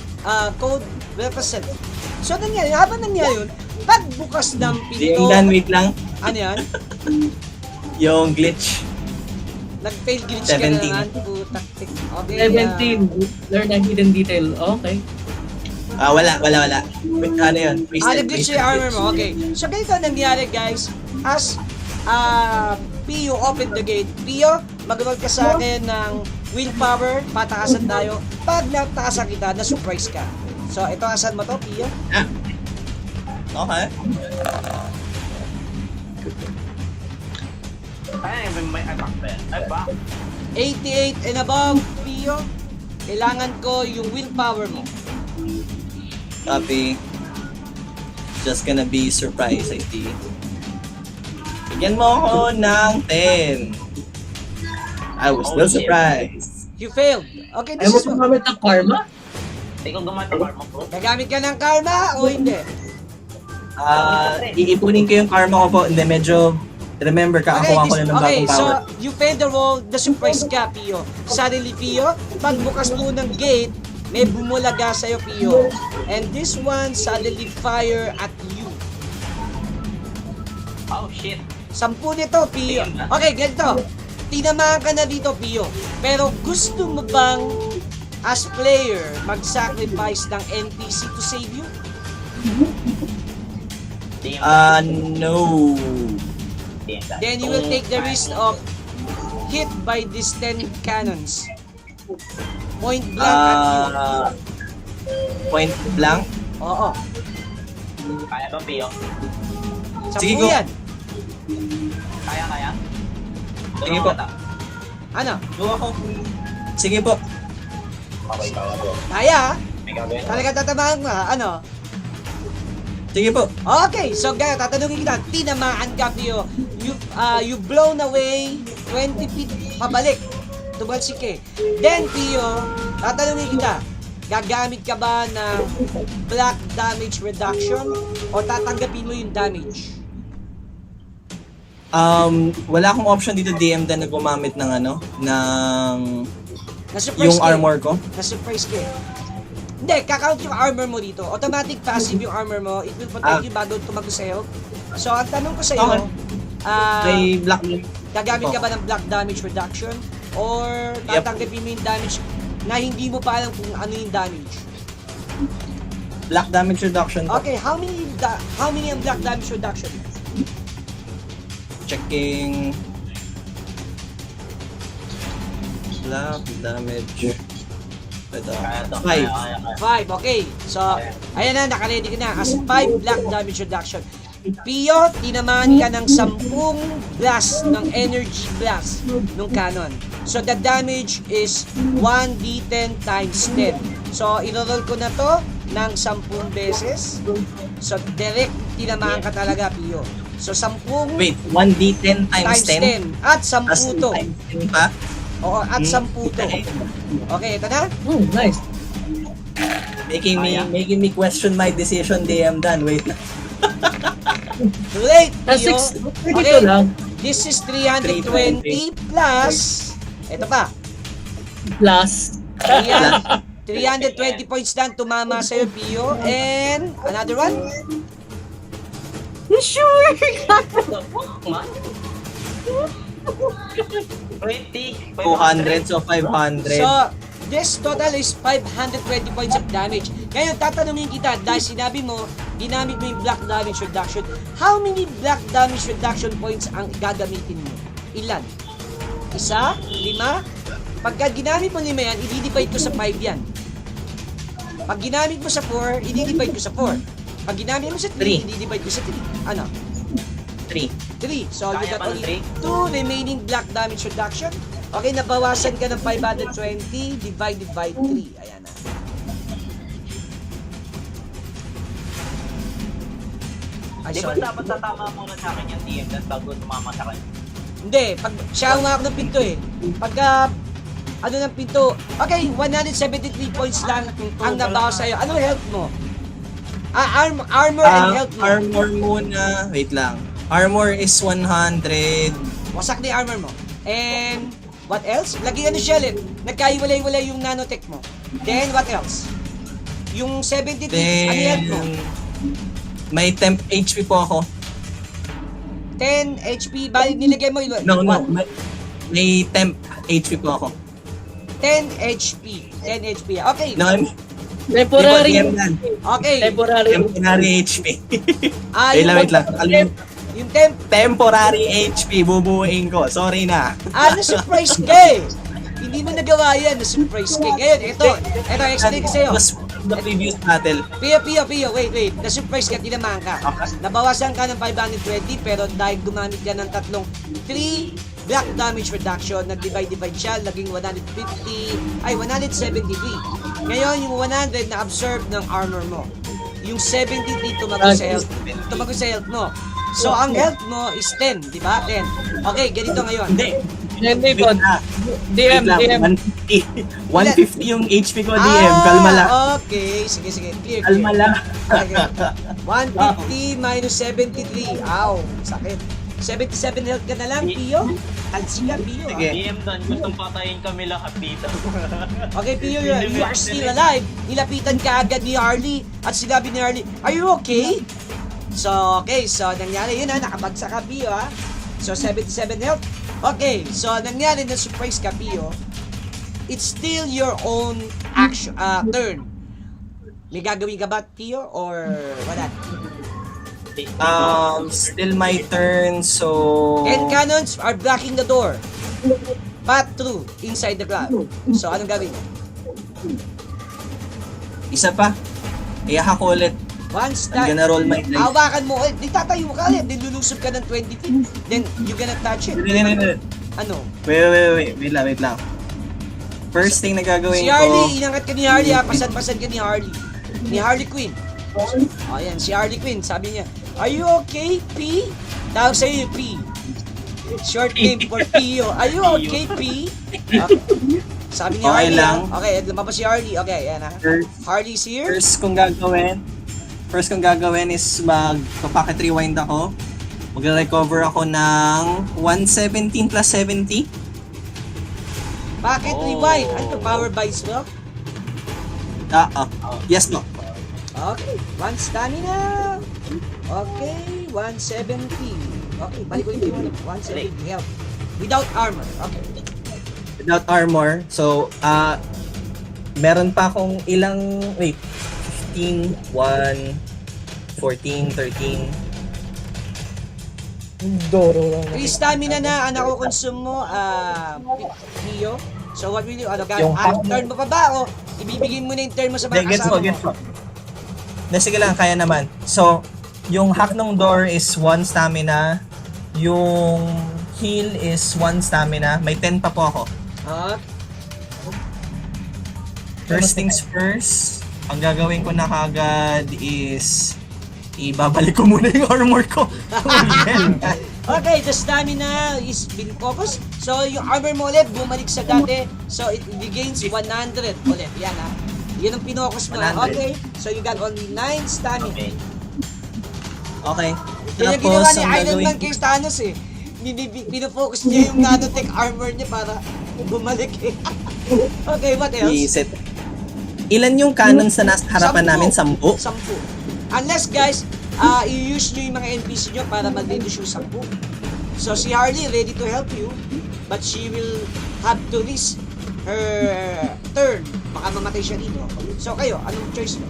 represented. So nangyari, habang nangyari yun, pagbukas ng pinto, DM, wait lang. ano yan? Yung glitch. Nag-fail glitch ka na 17. naman. Putak. Okay. 17. Learn a hidden detail. Okay. Wala. Wait, ano yun? Nag-glitch yung armor mo. Okay. So ganito nangyari, guys. As Pio opened the gate. Pio, mag-roll ka sa akin ng willpower. Patakasan tayo. Pag natakasan kita, na-surprise ka. So, ito asan mo to, Pio? Okay. Ay, may attack din. Ay, ba? 88 and above, Pio. Kailangan ko yung willpower mo. Copy. Just gonna be surprised, I see. Bigyan mo ako ng 10. I was still surprised. You failed. Okay, Ayaw this mo is gumamit ng karma? Ikaw gumata karma ko. gagamit ka ng karma o hindi? Iipunin ko yung karma ko po. Hindi, medyo... Remember, kakakuha ko lang ng bagong so power. you failed the roll, the surprise ka, Pio. Suddenly, Pio, pagbukas mo ng gate, may bumulaga sa'yo, Pio. And this one suddenly fire at you. Oh, shit. 10 nito, Pio. Okay, ganito. Tinamaan ka na dito, Pio. Pero gusto mo bang, as player, mag-sacrifice ng NPC to save you? No. Then you will take the risk of hit by these 10 cannons. Point blank at you. Point blank? Oo. Kaya ba, Pio? Sige, 10 go. yan. Kaya? Sige po. Ano? Go ako. Sige po. Okay, kaya po. Kaya? May gagawin. Talaga tatamaan mo, ha? Ano? Sige po. Okay, so gaya, tatanungin kita, tinamaan ka, Pio. You blown away 20 feet pabalik. Tumalsik eh. Then, Pio, tatanungin kita, gagamit ka ba ng black damage reduction o tatanggapin mo yung damage? Wala akong option dito DM na gumamit ng ano, ng Na-surprise yung ka eh. armor ko. Na-surprise ka eh. Hindi, kakount yung armor mo dito. Automatic passive yung armor mo. It will protect you bago tumago sa'yo. So, ang tanong ko sa'yo, Okay. May black. gagamit ka ba ng black damage reduction? Or Yep. tatanggapin mo yung damage na hindi mo pa alam kung ano yung damage? Black damage reduction po. Okay, how many ang black damage reduction? Checking. Black damage. Kaya to. 5. Kaya. 5, okay. So, ayan na, nakaredy ka na. As 5 black damage reduction. Pio, tinamaan ka ng 10 blast ng energy blast ng cannon. So, the damage is 1d10 times 10. So, iro-roll ko na to. ng 10 beses. So, direct tinamaan ka talaga, Pio. So, 10 Wait, 1d10 times 10? 10. At 10 Tapos to. times 10 pa? Oo, at 10 to. Okay, ito na. Nice. Making me question my decision, DM Dan. Wait. Too late, Tapos Pio. 32 Okay, lang. this is 320 plus. Ito pa. Plus. 320 points lang tumama sa'yo, Pio. And another one. Sure. 20. 200, so 500. So, this total is 520 points of damage. Ngayon, tatanungin kita, dahil sinabi mo, ginamit mo yung black damage reduction, how many black damage reduction points ang gagamitin mo? Ilan? 1? 5? Pagka ginamit mo 5 yan, i-divide ko sa 5 yan. Pag ginamit mo sa 4, i-divide ko sa 4. Pag ginamit mo sa 3, Three. i-divide ko sa 3. Ano? 3. 3. So, you Kaya got pa ng only 2 remaining black damage reduction. Okay, nabawasan ka ng 520 divided by 3. Ayan na. Ay, Di ba sorry. dapat tatama muna sa akin yung DM Dan bago tumama sa kanya? Hindi, pag siya umawak ng pinto eh. Pagka, ano ng pinto, okay, 173 points lang ang nabawas sa'yo. Anong health mo? Armor and health mo. Armor muna. Wait lang. Armor is 100. Wasak na yung armor mo. And, what else? Lagi ano siya ulit. Nagkaiwalay-walay yung nanotech mo. Then, what else? Yung 73, ano yung health mo? May temp HP po ako. 10 HP, bali nilagay mo yun. No. What? May temp HP po ako. 10 HP. 10 HP. Okay. No, Temporary. DM Dan. Okay. Temporary. Temporary HP. Yung, wait lang. yung temp. Temporary HP, bubuuin ko. Sorry na. Na-surprise ka eh. Hindi mo nagawa yan. Na-surprise ka. Ngayon, ito, explain ko sa'yo. Was the previous battle. Pio, wait. Na-surprise ka, tinamaan ka. Nabawasan ka ng 520, pero dahil gumamit ka ng 3 black damage reduction, nag-divide siya, naging 173. Ngayon, yung 100 na absorb ng armor mo. Yung 73 tumago sa health mo. So, ang health mo is 10, di ba? 10. Okay, ganito ngayon. Hindi po. Wait DM. lang, 150. 150 yung HP ko, DM. Kalma lang. Okay. Sige. Clear. Kalma lang. Okay. 150 minus 73. Ow, sakit. 77 health ka na lang, Pio. Kalsi ka, Pio. Sige. DM Dan, gustong patayin kami lahat dito. Okay, Pio, you are still alive. Nilapitan ka agad ni Harley at sinabi ni Harley, are you okay? So, okay. So, nangyari yun ha. Nakabagsak ka, Pio ha. So, 77 health. Okay. So, nangyari na surprise ka, Pio. It's still your own action, turn. May gagawin ka ba, Pio? Or wala? Still my turn, so... And cannons are blocking the door. Path through inside the club. So, anong gawin mo? Isa pa. Iyaha ko ulit. Once I'm gonna roll my dice. hawakan mo ulit, di tatayo ka ulit, then lulusob ka ng 20 feet. Then, you gonna touch it. Wait. Ano? Wait lang. First thing na gagawin Si ko... Harley, inangat ka ni Harley ha, pasad-pasad ka ni Harley. Ni Harley Quinn. O yan, si Harley Quinn, sabi niya, are you okay, P? Tawag sa'yo yung P. Short name for Pio. Are you okay, P? Okay. Sabi ni Okay Harley lang. ha. Okay, lumabas si Harley. Okay, yan ha. Harley's here. First kong gagawin is magpa-pocket rewind ako. Magre-recover ako ng 117 plus 70. Bakit rewind? Ano to, power bites mo? Yes, no. Okay, 1 stamina. Okay, 170. Okay, balik ulit yung 170 health. Without armor. Okay. Without armor. So, meron pa akong ilang... Wait. 15, 1, 14, 13. Doro lang. 3 stamina na ang nakukonsume mo, Pio. So what will you, Yung turn mo pa ba o ibibigay mo na yung turn mo sa mga Gets kasama mo. mo? Sige lang, kaya naman. So, yung hack ng door is 1 stamina. Yung heal is 1 stamina. May 10 pa po ako. Ah, First things first. ang gagawin ko na kagad is ibabalik ko muna yung armor ko. Okay, the stamina is been focused. So, yung armor mo ulit, bumalik sa dati. So, it regains 100 ulit. Yan ha. Yan ang pinocus mo. 100. Okay, so you got only 9 stamina. Okay. Okay. Yan yung ginawa Tapos, ni ang Iron gagawin Man kay Thanos eh. Pinofocus niya yung nanotech armor niya para bumalik eh. Okay, what else? Iisip. Ilan yung cannons na nasa harapan namin? 10? 10. Unless guys, i-use nyo yung mga NPC nyo para mag-reduce yung 10. So si Harley ready to help you, but she will have to risk her turn. Baka mamatay siya dito. So kayo, anong choice mo?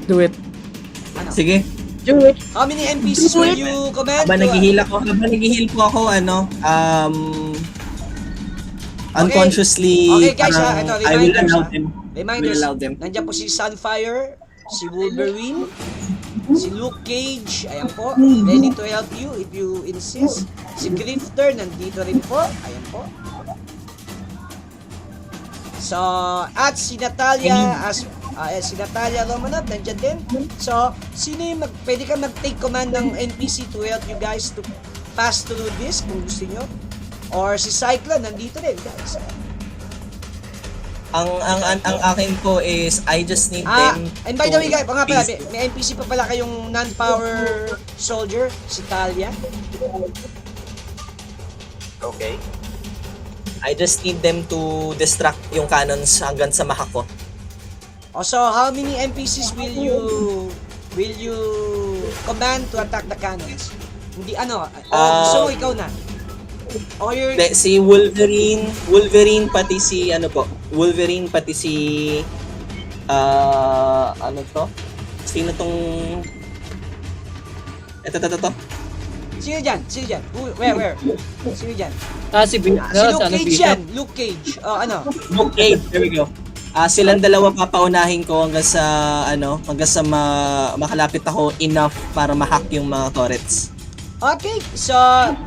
Do it. Ano? Sige. Do it. How many NPCs will you command? Habang naghihil po ako, unconsciously, Okay guys, parang ito, I will reminders allow ha. them. Reminders, Will allow them. nandiyan po si Sunfire, si Wolverine, si Luke Cage, ayan po, ready to help you if you insist. Si Grifter, nandito rin po, ayan po. So, at si Natalia, si Natalia Romanov, nandiyan din. So, sino yung pwede ka mag-take command ng NPC to help you guys to pass through this kung gusto nyo? Or si Cyclone, nandito rin, guys. Ang akin po is I just need them And by the way guys, nga pala, please. may NPC pa pala kayong non-power soldier, si Talia. Okay. I just need them to distract yung cannons hanggang sa mahak ko. So how many NPCs will you command to attack the cannons? Hindi gusto mo ikaw na. Or you're... Si Wolverine pati si Wolverine pati si ano to? Sino tong ito. Sino dyan? Where? Sino dyan? Si Bishop. Si Luke Cage yan. Luke Cage. Luke Cage, there we go. Silang dalawa papaunahin ko hanggang sa makalapit ako enough para ma-hack yung mga turrets. Okay, so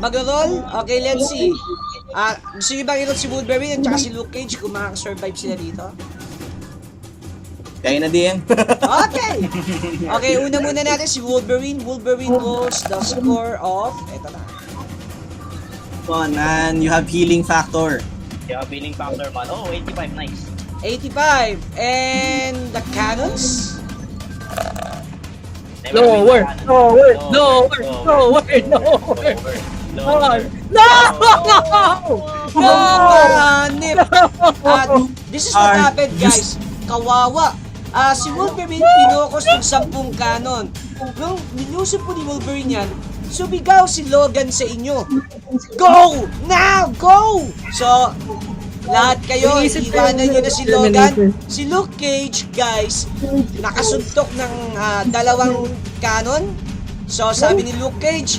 mag-roll. Okay, let's see. Gusto nyo bang i-roll si Wolverine at saka si Luke Cage kung makaka-survive sila dito? Kaya na DM. Okay! Okay, una muna natin si Wolverine. Wolverine rolls the score of... Eto na. Come on, man. You have healing factor. Yeah, billing factor man. Oh, 85, nice. 85. And the cannons? Lower. No! Nip! This is what happened, guys. Kawawa. Si Wolverine pinokos ng 10 cannon. Nung nilusog po ni Wolverine yan, sumigaw si Logan sa inyo. Go! Now! Go! So, lahat kayo, iwanan nyo na si Logan. Si Luke Cage, guys, nakasuntok ng 2 cannon. So, sabi ni Luke Cage,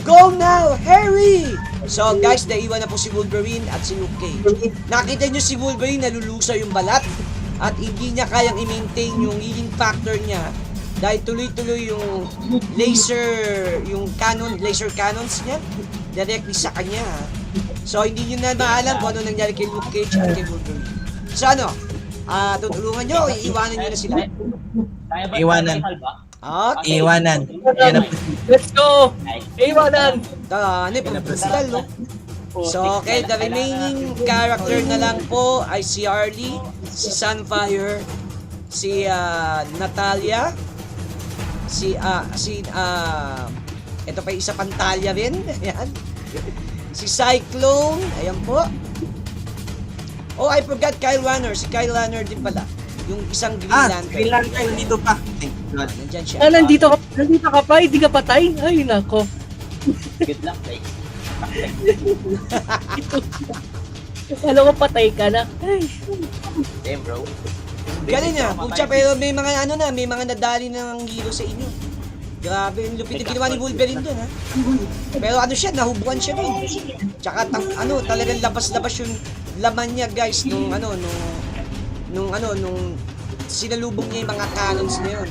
go now! Hurry! So, guys, naiwan na po si Wolverine at si Luke Cage. Nakita nyo si Wolverine, nalulusaw yung balat at hindi niya kayang i-maintain yung healing factor niya dahil tuloy-tuloy yung laser cannons niya directly sa kanya. So, hindi nyo na maalam kung ano nangyari kay Luke Cage at kay Wolverine. So, tutulungan nyo o iiwanan nyo na sila? Iwanan. Okay. Iwanan. Let's go! Iwanan! Brutal, no? So, okay, the remaining character na lang po ay si Harley, si Sunfire, si Natalia, ito pa isa pang Talia rin, ayan. Si Cyclone, ayan po. Oh, I forgot Kyle Rayner, si Kyle Rayner din pala. Yung isang Green Lantern. Green Lantern, nandito pa. Thank God. Nandyan siya. Nandito ka pa, hindi ka patay? Ay, nako. Good luck, guys. Alam ko patay ka na. Ay. Damn, bro. Galing na, pucha, pero may mga may mga nadali ng hero sa inyo. Grabe, yung lupit yung ginawa ni Wolverine dun, ha? Pero nahubuan siya dun. Tsaka, talagang labas-labas yung laman niya, guys, nung sinalubong niya yung mga cannons na yun.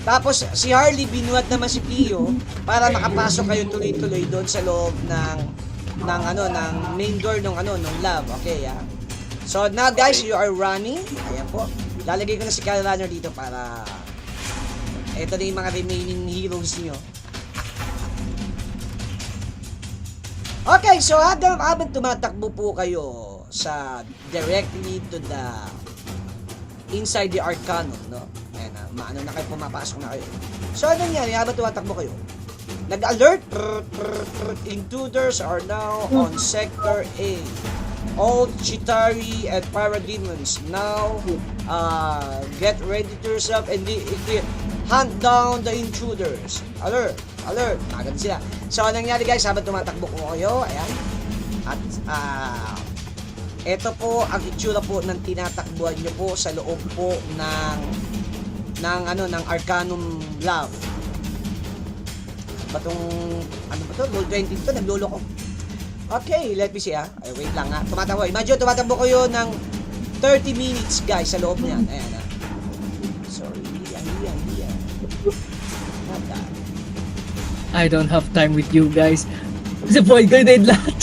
Tapos, si Harley, binuhat naman si Pio para makapasok kayo tuloy-tuloy doon sa loob ng main door ng lab. Okay, ha? So now guys, you are running. Ayan po. Lalagay ko na si Kyle Runner dito para ito na yung mga remaining heroes niyo. Okay, so habang tumatakbo po kayo sa directly to the inside the Arcanum, no? Ayan na, maano na kayo, pumapasok na kayo. So ano nangyari habang tumatakbo kayo? Nag-alert, intruders are now on Sector A. All Chitari and Parademons now get ready to yourself and hunt down the intruders. Alert! Alert! Agad sila. So, anong nangyari guys, habang tumatakbo ko kayo, ayan. At, ito po ang itsura po ng tinatakbuhan nyo po sa loob po ng Arcanum Lab. Batong, ano ba to? Gold 20 to, naglolo ko. Okay, let me see Ay, wait lang Tumatakbo. Imagine, tumatakbo kayo ng 30 minutes guys sa loob niyan. Ayan Sorry, yan. Not that. I don't have time with you guys. Kasi void grenade lahat.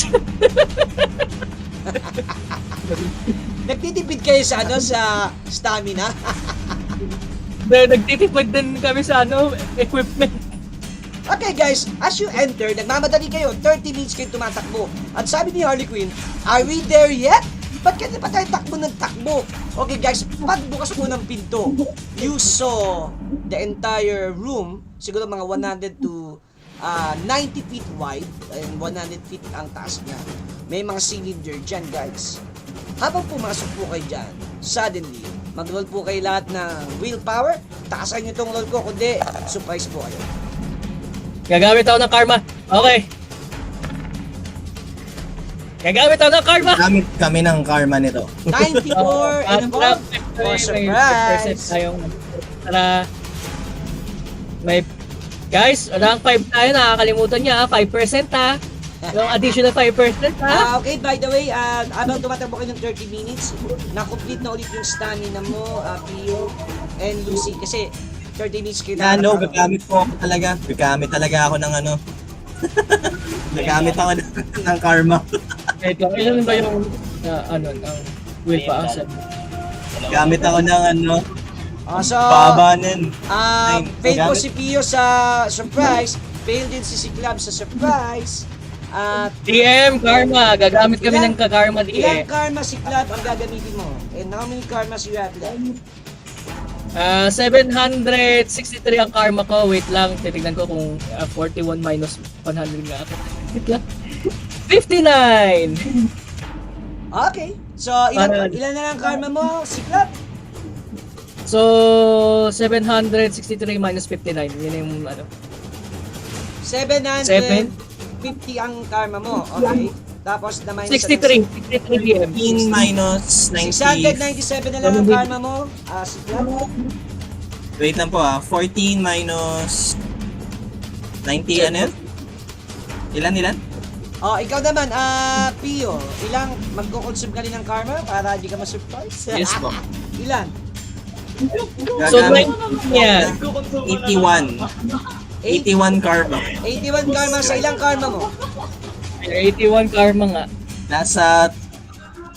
Nagtitipid kayo sa sa stamina. Nagtitipid din kami sa equipment. Okay guys, as you enter, nagmamadali kayo, 30 minutes kayo tumatakbo. At sabi ni Harley Quinn, are we there yet? Ba't kaya pa tayo takbo ng takbo? Okay guys, pagbukas po ng pinto, you saw the entire room, siguro mga 100 to 90 feet wide, and 100 feet ang taas niya. May mga cylinder dyan guys. Habang pumasok po kayo dyan, suddenly, mag-roll po kayo lahat ng willpower, taasan nyo itong roll ko, kundi surprise po kayo. Gagamit ako ng karma. Okay. Gagamit ako ng karma. Gamit kami ng karma nito. 94 and above for surprise. Tara. May guys, rank 5 tayo, nakakalimutan niya 5% ha. Yung additional 5% ha. Okay, by the way, habang tumatakbo kayo ng 30 minutes, na-complete na ulit yung stamina mo, Pio and Lucy, kasi 30 minutes kayo Gagamit po ako talaga. Gagamit talaga ako ng Gagamit ako ng karma. Ito, ilan ba yung ng will pa asset? Gamit ako ng So, baba nun. fail po si Pio sa surprise, fail din si Cyclops sa surprise, DM karma, gagamit kami ng karma ilang DM. karma si Cyclops ang gagamitin mo? And how many karmas you have left? 763 ang karma ko. Wait lang, titignan ko kung 41 minus 100 nga ako. Wait lang. 59! Okay. So, ilan na lang karma mo, Cyclops? So, 763 minus 59. Yun yung 750 ang karma mo. Okay. Tapos na minus 63 DM. 15 minus 90. 697 na lang ang karma mo, Cyclops. Wait lang po 14 minus 90 ano yun? Ilan? Ikaw naman, Pio, ilang magko-consume ka rin ng karma para hindi ka ma-surprise? Yes po. Ilan? So, Gagamit 90 yan. 81. 81 karma. 81 karma sa ilang karma mo? 81 karma nga. Nasa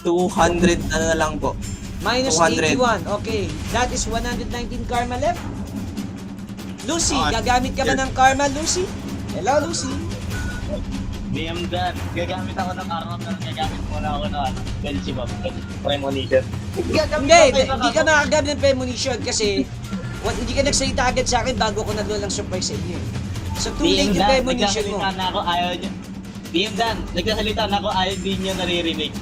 200 na lang po. Minus 200. 81. Okay. That is 119 karma left. Lucy, gagamit ka ba ng karma, Lucy? Hello, Lucy. DM Dan, gagamit ako ng karma pero gagamit muna ako ng Belzebub, Premonition. Hindi ka makagamit ng premonition kasi hindi ka nagsalita agad sa akin bago ko nag-roll ng surprise sa inyo. So, too late yung premonition mo. Nagsasalita na ako, ayaw niyo. DM Dan, nagsasalita na ako, ayaw din niyo naririnig.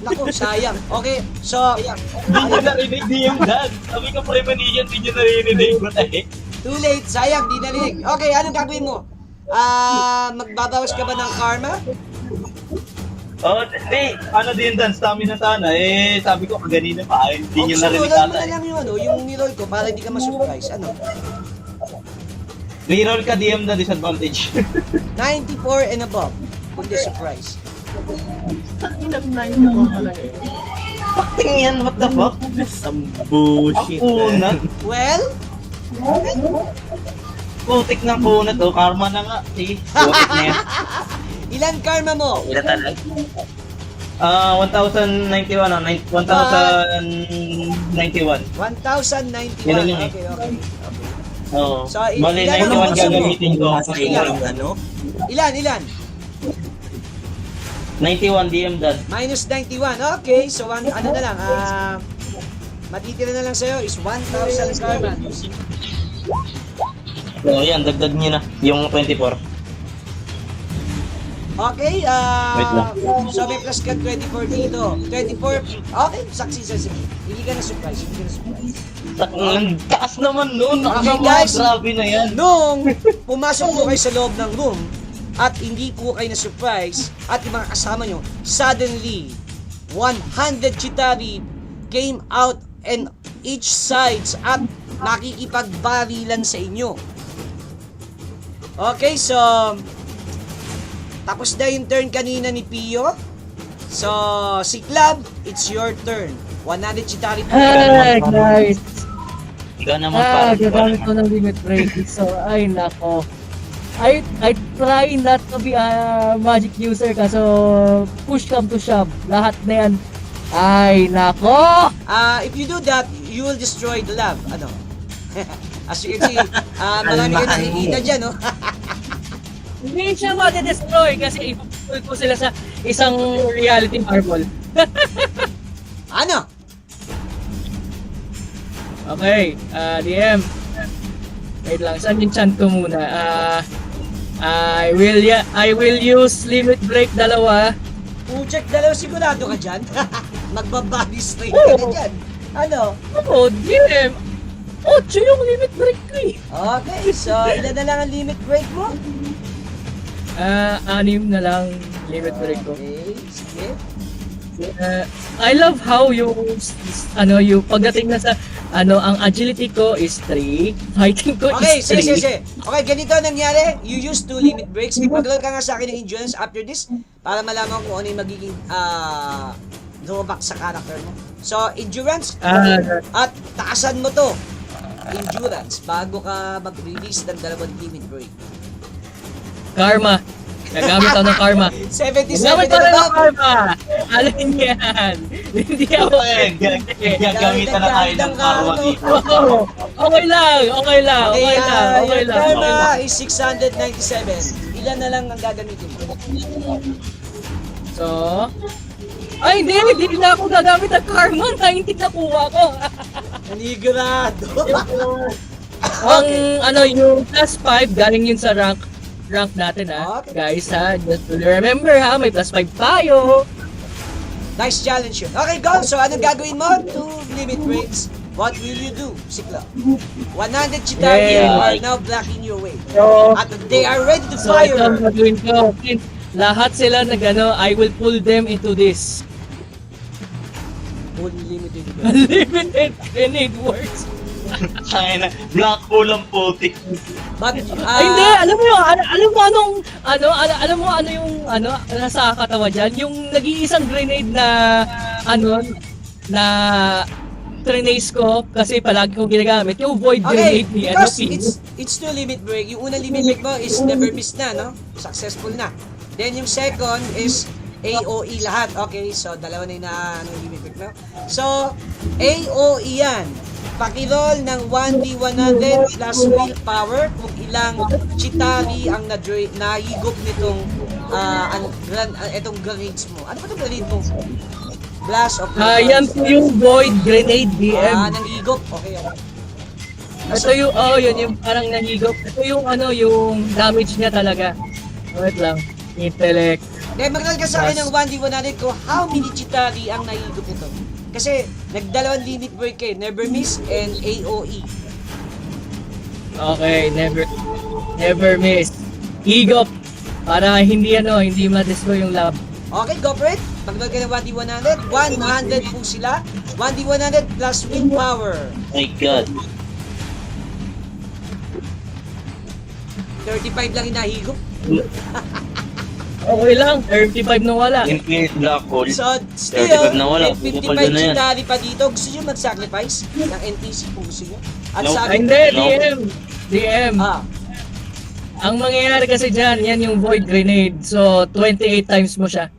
Naku, sayang. Okay, so, Hindi niyo narinig, DM Dan. Sabi ko premonition, hindi niyo naririnig. What the heck? too late, sayang, di narinig. Okay, anong gagawin mo? Magbabawas ka ba ng karma? Hindi. Ano din Dan, stamina sana. Sabi ko, kaganina pa, hindi niyo narinig Susunod mo ata. na lang yung niroll ko para hindi ka ma-surprise. Ano? Reroll ka, DM Dan, disadvantage. 94 and above. Kundi surprise. Tingin yan, what the fuck? Some bullshit. Kunat. Well, Putik ng kunat, karma na nga. Sige, putik na yan. ilan karma mo? Ilan talaga? 1091, 1091. 1,091. Yun lang eh. Okay. Oo. So, Bali, ilan ang 91 gusto mo? gagamitin ko. Ano? Ilan? 91 DM done. Minus 91. Okay, so ano na lang, matitira na lang sa'yo is 1,000 karma. So, yan, dagdag nyo na yung 24. Okay, Wait lang. so may plus ka 24 dito. 24, okay, success. Hindi ka na surprise. Ang taas naman nun. Okay, guys. Grabe na yan. Nung pumasok po kayo sa loob ng room at hindi po kayo na-surprise at yung mga kasama nyo, suddenly, 100 Chitauri came out and each sides at nakikipagbarilan sa inyo. Okay, so tapos na yung turn kanina ni Pio. So, si Club, it's your turn. 100 Chitauri po. Ay, guys. Ikaw naman para. Gagamit ko ng limit break. So, ay nako. I try not to be a magic user kaso push come to shove. Lahat na yan. Ay nako. If you do that, you will destroy the lab. Ano? As you can see, marami kayo nakikita dyan, no? Hindi siya ma-destroy kasi ipupull ko sila sa isang reality marble. Ano? Okay, DM. Wait lang, saan yung chant ko muna? I will use limit break 2. Check dalawa sigurado ka dyan. Magbabody straight ka na dyan. Ano? Oh, DM. 8 yung limit break ko eh. Okay, so ilan na lang ang limit break mo? 6 na lang limit break ko. Okay, sige. I love how yung pagdating na sa ang agility ko is 3, fighting ko Okay, is 3. sige. Okay, ganito nangyari. You use 2 limit breaks. Mag-roll ka nga sa akin ng endurance after this para malaman kung ano yung magiging drawback sa character mo. So, endurance at taasan mo to. Endurance bago ka mag-release ng 2 limit break. Karma. Gagamit ako ng karma. 77 Gagamit na ako ng ba? karma. Alam yan. Hindi ako. Gagamitan na tayo ng karma dito. Oo. Okay lang. Okay, Okay lang. karma is 697. Ilan na lang ang gagamitin mo? So, ay hindi na ako gagamit ng karma. 90 na kuha ko. Nanigurado. Yung plus 5 galing yun sa rank natin Okay. guys just remember may plus 5 tayo. Nice challenge yun. Okay, go! So, anong gagawin mo? 2 limit breaks. What will you do, Sikla? 100 Chitauri are now blocking your way. So, At they are ready to ito ang fire. gagawin ko. Since lahat sila I will pull them into this Unlimited. unlimited grenade works. Kaya na, black hole ang putik. But, Ay, hindi, alam mo yun, alam mo yung nasa katawa dyan, yung nag-iisang grenade na trenace ko kasi palagi kong ginagamit, yung void okay, grenade ni because Pin. it's 2 limit break. Yung unang limit break mo is never miss na, no? Successful na. Then yung second is AOE lahat. Okay, so dalawa na yung limit break mo. So, AOE yan. Pakiroll ng 1d100 plus willpower kung ilang Chitauri ang nahigop nitong etong grenades mo. Ano ba itong grenade mo? Blast of Yan po yung void grenade DM. nahigop. Okay. Ito yung, yun yung parang nahigop. Ito yung yung damage niya talaga. Wait lang. Intellect. Kaya mag-roll ka sa akin ng 1d100 ko, how many Chitauri ang nahigop nito? Kasi nagdalawang limit break eh, never miss and AOE. Okay, never miss. Higop. Para hindi ma-destroy yung lab. Okay, go for it. Mag-roll ka ng 1d100. 100 po sila. 1d100 plus willpower. My God. 35 lang inahigop. Okay lang, 35 na wala. Infinite black hole. So, 35 still, na wala. may 55 Bukupal na yan. Chitauri pa dito. Gusto nyo mag-sacrifice ng NPC kung gusto nyo? At Nope. sabi, Hindi, DM. Ang mangyayari kasi dyan, yan yung void grenade. So, 28 times mo siya.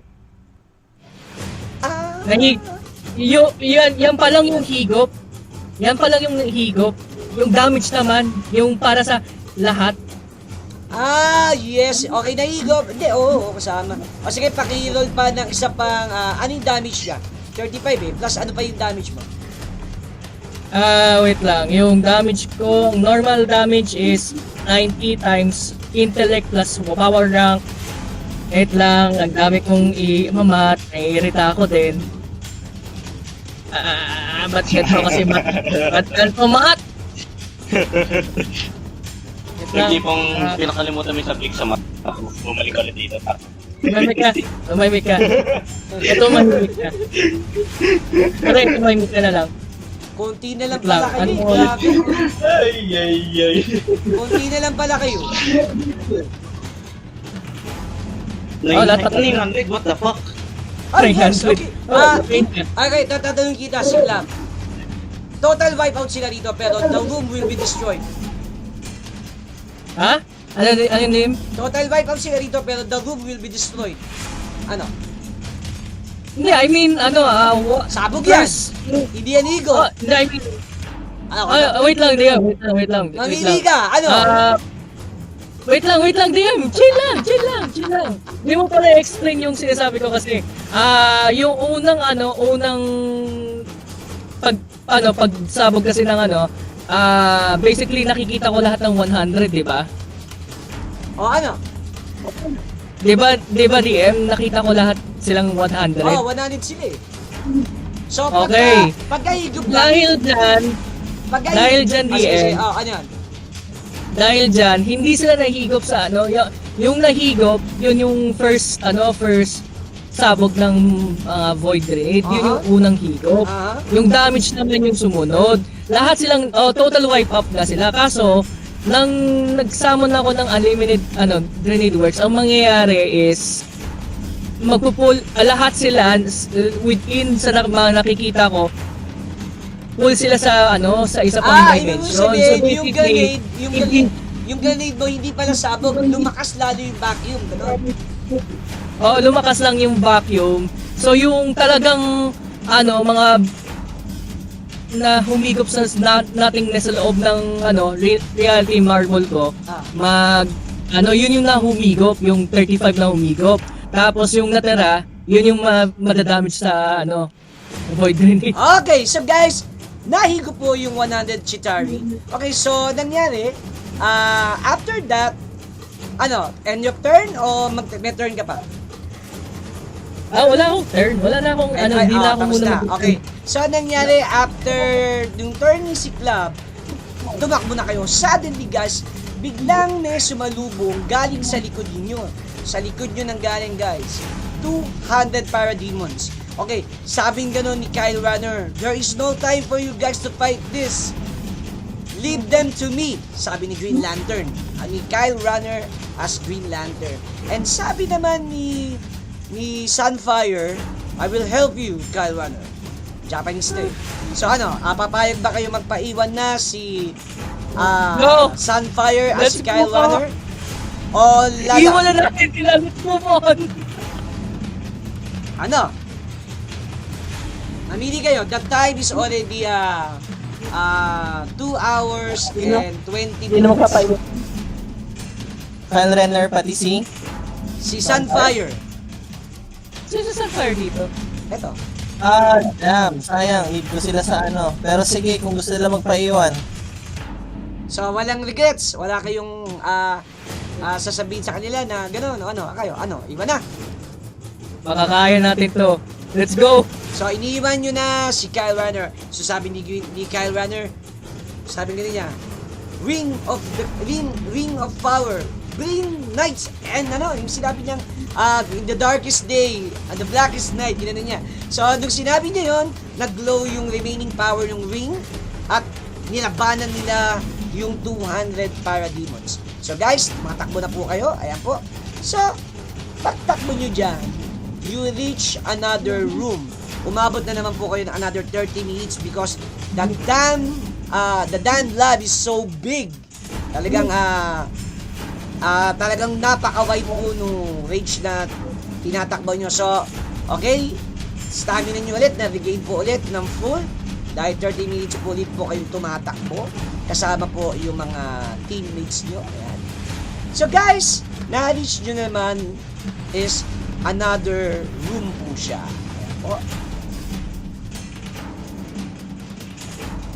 Yan pa lang yung higop. Yan pa lang yung higop. Yung damage naman, yung para sa lahat. Ah, yes. Okay, nahigop. Hindi, oo, kasama. O sige, paki-roll pa ng isa pang, ano yung damage niya? 35 eh. Plus ano pa yung damage mo? Wait lang. Yung damage ko, normal damage is 90 times intellect plus power rank. Wait lang, ang dami kong i-mamat. Naiirita ako din. Ba't ganito kasi ba't ganito mat? Wait lang. Hindi pong pinakalimutan mo yung subject sa math. Bumalik ulit dito. Tumahimik ka. Tumahimik ka. Pero tumahimik ka na lang. Konti na lang Wait lang, pala kayo. ano eh. mo ulit? Grabe. Konti na lang pala kayo. lahat 900, what the fuck? Ay, yes, 300. okay. Wait lang. Okay, tatanungin kita, Siglam. Total wipeout sila dito, pero the room will be destroyed. Ha? Ano yung name? Total wipeout sila dito, pero the room will be destroyed. Ano? Hindi, I mean, Sabog yan! first, Hindi yan Igo. hindi, I mean, Ano? wait lang, DM. Wait lang. Mamili ka! Ano? Wait lang, DM. Chill lang. Hindi mo pala explain yung sinasabi ko kasi, yung unang pagsabog kasi ng basically nakikita ko lahat ng 100, di ba? O ano? Di ba DM, nakita ko lahat silang 100. Oh, 100 sila eh. So, Okay. pagkahigop lang. Dahil dyan, DM. Oh, ano yan? Dahil dyan, hindi sila nahigop sa yung nahigop, yun yung first sabog ng void grenade, yun yung unang higop. Yung damage naman yung sumunod. Lahat silang total wipe up na sila. Kaso nang nag-summon ako ng unlimited grenade works, ang mangyayari is magpo-pull lahat sila within sa mga nakikita ko. Pull sila sa sa isa pang Ibig mo dimension. sabihin, So yung grenade mo hindi pala sabog, lumakas lalo yung vacuum, gano'n. lumakas lang yung vacuum. So yung talagang mga na humigop sa nothingness sa loob ng reality marble ko, yun yung nahumigop, yung 35 na humigop. Tapos yung natira, yun yung madadamage sa void grenade. Okay, so guys, nahigo po yung 100 Chitari. Okay, so nangyari, after that, end of turn o may turn ka pa? Wala akong turn. Wala na akong hindi na ako tapos muna. Okay, so nangyari after yung turn ni si Club, tumakbo na kayo. Suddenly guys, biglang may sumalubong galing sa likod niyo. Sa likod nyo nang galing guys, 200 parademons. Okay, sabing gano'n ni Kyle Runner, there is no time for you guys to fight this. Leave them to me, sabi ni Green Lantern. Ni Kyle Runner as Green Lantern. And sabi naman ni Sunfire, I will help you, Kyle Runner. Japanese name. So papayag ba kayo magpaiwan na si No! Sunfire as Let's Kyle move on. Runner? O Iwan lala? na natin sila. Let's move on. Namili kayo. The time is already 2 hours and 20 minutes. Kyle Renner, pati si Si Sunfire. Sino sa fire dito? Eto. damn, sayang, need ko sila sa Pero sige, kung gusto nila magpaiwan. So, walang regrets. Wala kayong sasabihin sa kanila na gano'n. Iwan na. Makakaya natin to. Let's go. So, iniiwan nyo na si Kyle Runner. So, sabi ni Kyle Runner, sabi niya, Ring of Power. Bring nights and yung sinabi niyang in the darkest day and the blackest night, ginano niya. So, nung sinabi niya yon, nag-glow yung remaining power ng ring at nilabanan nila yung 200 parademons. So, guys, matakbo na po kayo. Ayan po. So, pagtakbo nyo dyan, you reach another room. Umabot na naman po kayo ng another 30 minutes because the damn lab is so big. Talagang napaka-wide po no range na tinatakbo nyo. So, okay, stamina nyo ulit, na-regain po ulit ng full. Dahil 30 minutes po ulit po kayong tumatakbo. Kasama po yung mga teammates nyo. Ayan. So guys, na-reach nyo naman is another room po siya. Ayan po.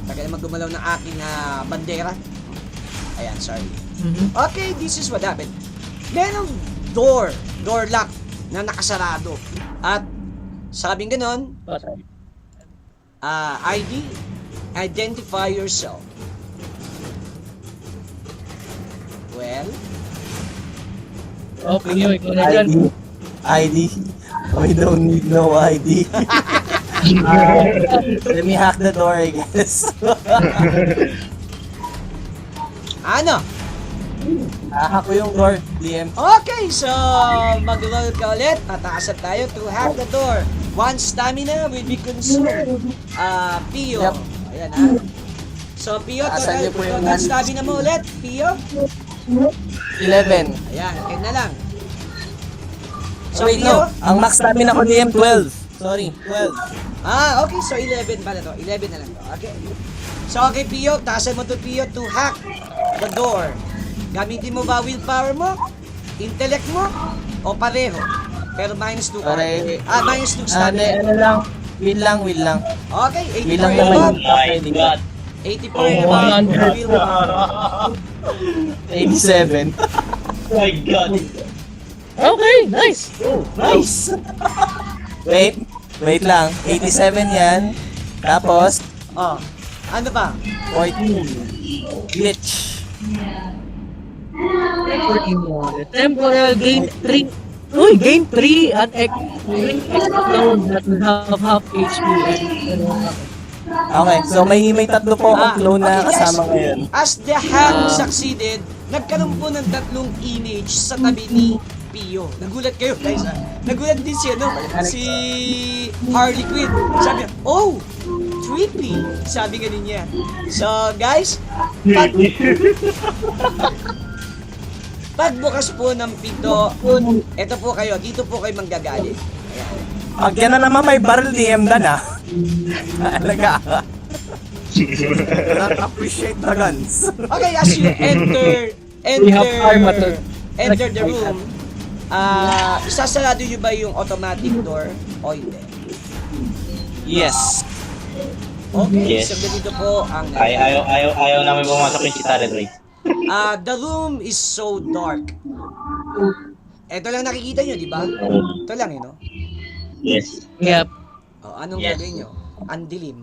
Tagal naman gumalaw ng aking bandera. Ayan, sorry. Okay, this is what happened. Merong door lock na nakasarado. At sabing ganon, ID, identify yourself. Well, Okay, yun. Ikaw na dyan. ID. We don't need no ID. Let me hack the door, I guess. ano? Hack ko yung door, DM. Okay, so mag-roll ka ulit. Tataasan tayo to hack the door. One stamina will be consumed. Pio. Yep. Ayan ha. So, Pio, Taasan niyo po yung total stamina mo ulit. Pio. 11. Ayan, okay na lang. So, Wait, Pio. no. Ang max namin ako DM, 12. Sorry, 12. Okay, so 11 pala to. 11 na lang to. Okay. So, okay, Pio, taasan mo to, Pio, to hack the door. Gamitin mo ba willpower mo? Intellect mo? O pareho? Pero minus 2 ka. Pare- Minus 2 stamina. Ano lang. Will lang. Okay, 80 Will lang for naman. above. My God. 80 for above. Willpower. 87. My God. Okay, nice. Nice. Wait lang. 87 yan. Tapos, Oh, ano ba? 14. Glitch. Temporal gain 3. Uy, gain 3 at clone that will have half HP. Okay, so may tatlo po akong clone na okay, kasama guys. ngayon. As the hack succeeded, nagkaroon po ng tatlong image sa tabi ni Pio. Nagulat kayo, guys. Nagulat din siya, no? Si Harley Quinn. Sabi niya, oh, trippy. Sabi nga niya. So, guys, pagbukas po ng pinto, eto po kayo, dito po kayo manggagalit. Ayan. Pag yan na naman may barrel DM dan ah. Alaga. Not appreciate the guns. Okay, as you We have armor to- enter the room, isasarado nyo ba yung automatic door o hindi? Yes. Okay, Yes. so ganito po ang Ayaw namin pumasok yung Chitara Race. the room is so dark. Ito lang nakikita nyo, di ba? Ito lang, no? Yes. Yep. Anong Yes. gagawin nyo? Ang dilim.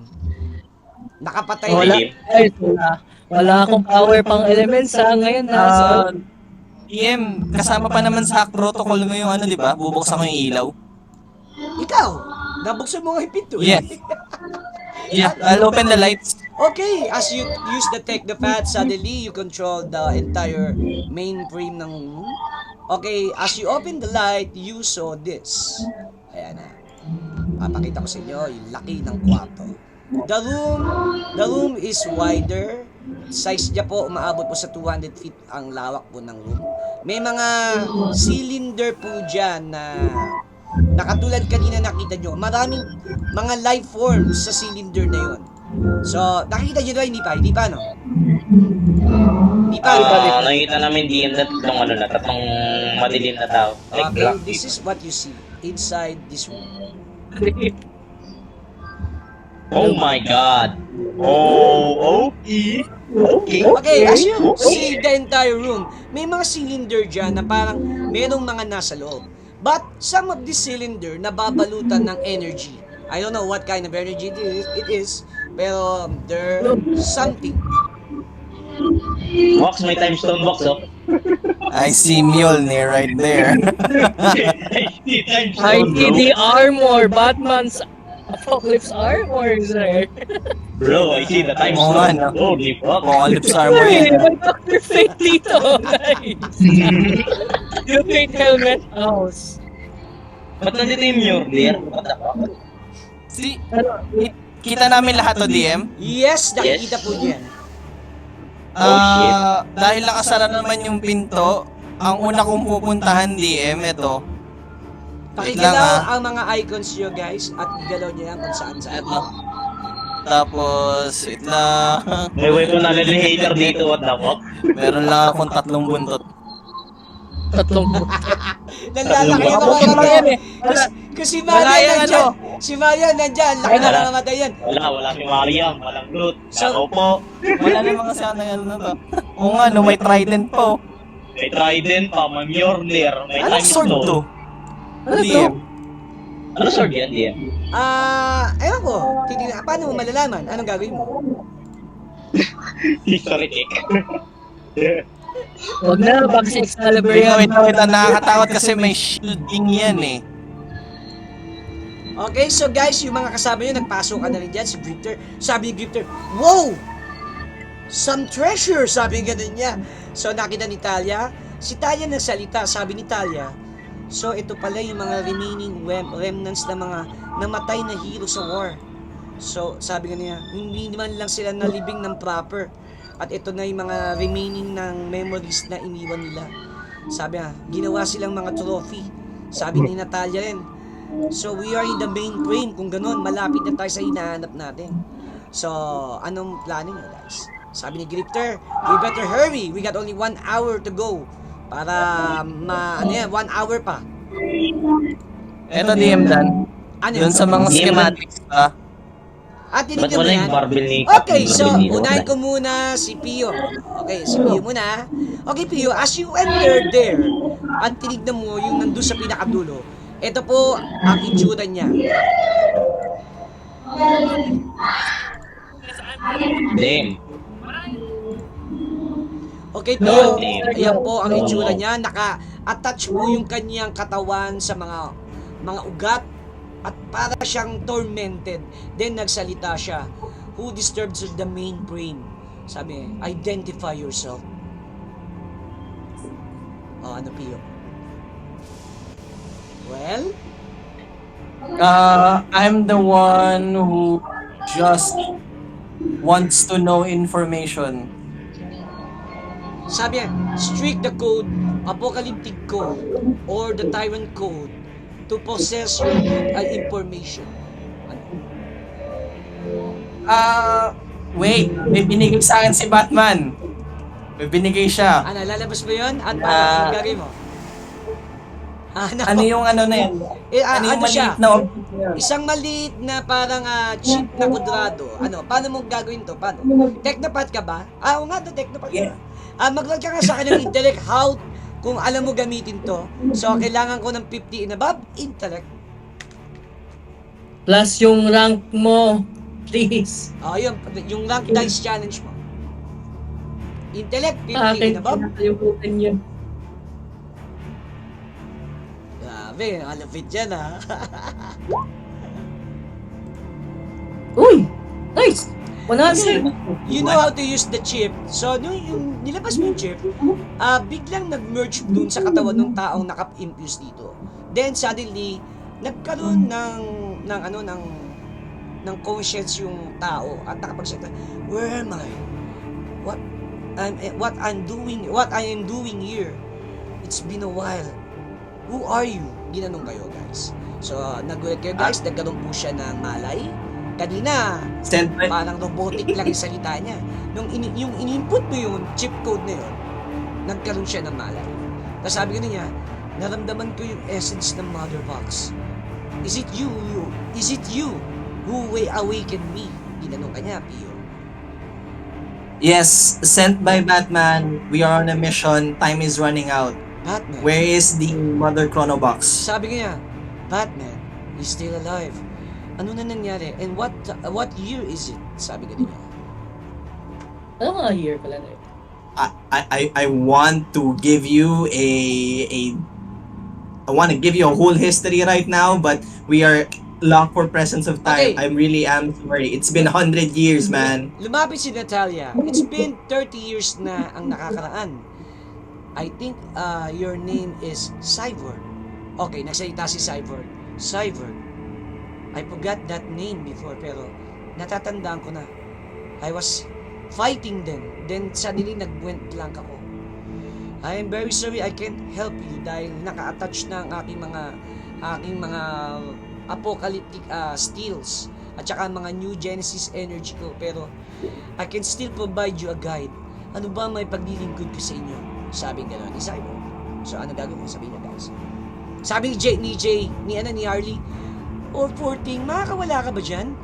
Nakapatay Wala. na. Ay, wala akong power pang elements ngayon na. So, DM, kasama pa naman sa hack protocol ngayong ano, di ba? Bubuksan ko yung ilaw. Ikaw, nabuksan mo nga yung pinto. Yes. Yeah, I'll open the lights. Okay, as you use the pad, suddenly you control the entire mainframe ng room. Okay, as you open the light, you saw this. Ayan na. Papakita ko sa inyo yung laki ng kwarto. The room is wider. Size niya po, umaabot po sa 200 feet ang lawak po ng room. May mga cylinder po dyan na nakatulad kanina nakita nyo. Maraming mga life forms sa cylinder na yun. So, nakikita nyo ba? Hindi pa, no? Hindi pa. Nakita namin DM na tatlong madilim na tao. Like Okay, black this is what you see inside this room. Oh my God. Oh, okay. Okay. Okay, as you see the entire room, may mga cylinder dyan na parang merong mga nasa loob. But some of this cylinder nababalutan ng energy. I don't know what kind of energy it is, pero there's something. Box, may time stone box, oh. I see Mjolnir right there. I see the armor. Batman's Apocalypse armor is there. Bro, I see the time Oo stone. nga, no? Holy fuck. Apocalypse armor Uy, yan. may Dr. Fate dito. Nice. Yung Fate helmet house. Ba't nandito yung Mjolnir? What the fuck? See, kita namin lahat to DM. Yes, nakikita Yes. po niyan. shit. Dahil nakasara naman yung pinto, ang una kong pupuntahan DM, ito. Pakigalaw ang mga icons nyo, guys, at igalaw nyo yan kung saan saan. Eto. Tapos, wait lang. May way ko na hater dito, what the fuck? Meron lang akong 3 buntot. Tatlong Nalalaki yung Buntot mga lang yan eh. Kasi Wala Marian yan, nandyan. ano? Si Marian nandyan. Laki na Wala. namatay yan. Wala si Mariam, walang loot. So- Ako po, Wala namang kasi ano na to. Oo nga, no, may trident po. may trident pa, may Mjolnir, may Ano time sword stone. to? Ano to? DM. Ano sword yan, DM? Ewan ko. Titignan, paano mo malalaman? Anong gagawin mo? History check. Huwag na, baka si Excalibur Wait, yan. wait, nakakatakot kasi may shielding yan eh. Okay, so guys, yung mga kasama nyo, nagpasok ka na rin dyan, si Grifter. Sabi ni Grifter, wow! Some treasure! Sabi ganun niya. So nakita ni Talia, si Talia nagsalita, sabi ni Talia, so ito pala yung mga remaining remnants ng mga namatay na hero sa war. So sabi nga niya, hindi man lang sila nalibing ng proper. At ito na yung mga remaining ng memories na iniwan nila. Sabi nga, ginawa silang mga trophy. Sabi ni Natalia rin, so we are in the main frame. Kung ganun, malapit na tayo sa hinahanap natin. So, anong plano nyo, guys? Sabi ni Grifter, we better hurry. We got only 1 hour to go. Para, 1 hour pa. Eto DM Dan. Ano Doon sa mga schematics pa. At Ba't tinignan mo wala yan? yung barbell ni Okay, so barbell ni- unahin ko muna si Pio. Okay, si Pio muna. Okay, Pio, as you enter there, at tinignan mo yung nandun sa pinakadulo, ito po ang itsura niya. Damn. Okay, Pio, No. ayan po ang itsura niya. Naka-attach po yung kanyang katawan sa mga ugat at para siyang tormented. Then nagsalita siya, who disturbs the main brain? Sabi, identify yourself. Oh, ano, Pio? Well, I'm the one who just wants to know information. sabi niya, streak the code, apocalyptic code, or the tyrant code to possess your information. Wait, may binigay sa akin si Batman. May binigay siya. Ano, lalabas mo yun? At paano gagawin mo? Ano yung ano na yun? Ano yung siya? maliit na object na yun? Isang maliit na parang chip na kudrado. Ano, paano mo gagawin to? Paano? Technopath ka ba? Oo nga to, Technopath ka. Yeah. Mag-log ka nga sa akin ng intellect, how, kung alam mo gamitin to. So, kailangan ko ng 50 and above, intellect. Plus yung rank mo, please. Yun, yung rank dice challenge mo. Intellect, 50 Akin, and above. nakalimutan yun. Grabe, alapit yan ha. Uy! Nice! 100! You know how to use the chip. So, nung yung nilabas mo yung chip, biglang nag-merge dun sa katawan ng taong naka-infuse dito. Then suddenly, nagkaroon ng conscience yung tao at nakapagsalita, where am I? What I am doing here? It's been a while. Who are you? Ginanong kayo, guys. So, nagulat kayo, guys. Nagkaroon po siya ng malay. Kanina, Send by... parang robotic lang yung salita niya. Nung yung in-input mo yung chip code na yun, nagkaroon siya ng malay. Tapos sabi ko niya, naramdaman ko yung essence ng Mother Box. Is it you who will awaken me? Ginanong kanya, Pio. Yes, sent by Batman. We are on a mission. Time is running out. Batman. Where is the Mother Chrono Box? Sabi niya, Batman is still alive. Ano na nangyari? And what year is it? Sabi ko niya. Ano nga year pala na yun? I want to give you I want to give you a whole history right now, but we are locked for presence of time. Okay. I really am sorry. It's been 100 years, man. Lumapit si Natalia. It's been 30 years na ang nakakaraan. I think your name is Cyborg. Okay, nagsalita si Cyborg. Cyborg. I forgot that name before, pero natatandaan ko na. I was fighting them. Then suddenly nag-went blank ako. I am very sorry I can't help you dahil naka-attach na ang aking mga aking mga apocalyptic steals at saka mga new genesis energy ko, pero I can still provide you a guide. Ano ba may paglilingkod ko sa inyo? Sabi gano'n ni Cyborg. So ano gagawin ko? Sabihin niya, guys. Sabi ni Harley, "Oh, poor thing, makakawala ka ba dyan?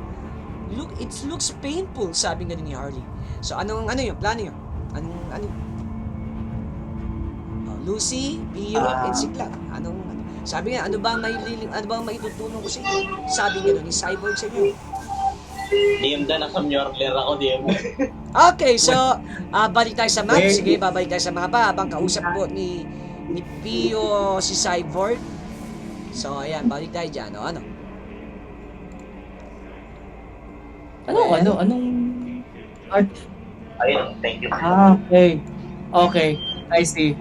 Look, it looks painful," sabi nga ni Harley. So ano yung plano yun? Ano? Oh, Lucy, Pio, and si Clark. Sabi nga, ano ba ang maitutulong ko sa inyo? Sabi nga ni Cyborg sa inyo. DM Dan, nasa Mjorler ako, DM. Okay, so balik tayo sa map. Sige, babalik tayo sa mapa habang kausap po ni Pio si Cyborg. So ayan, balik tayo dyan. Anong art? Ayun, thank you. Okay. Okay. I see.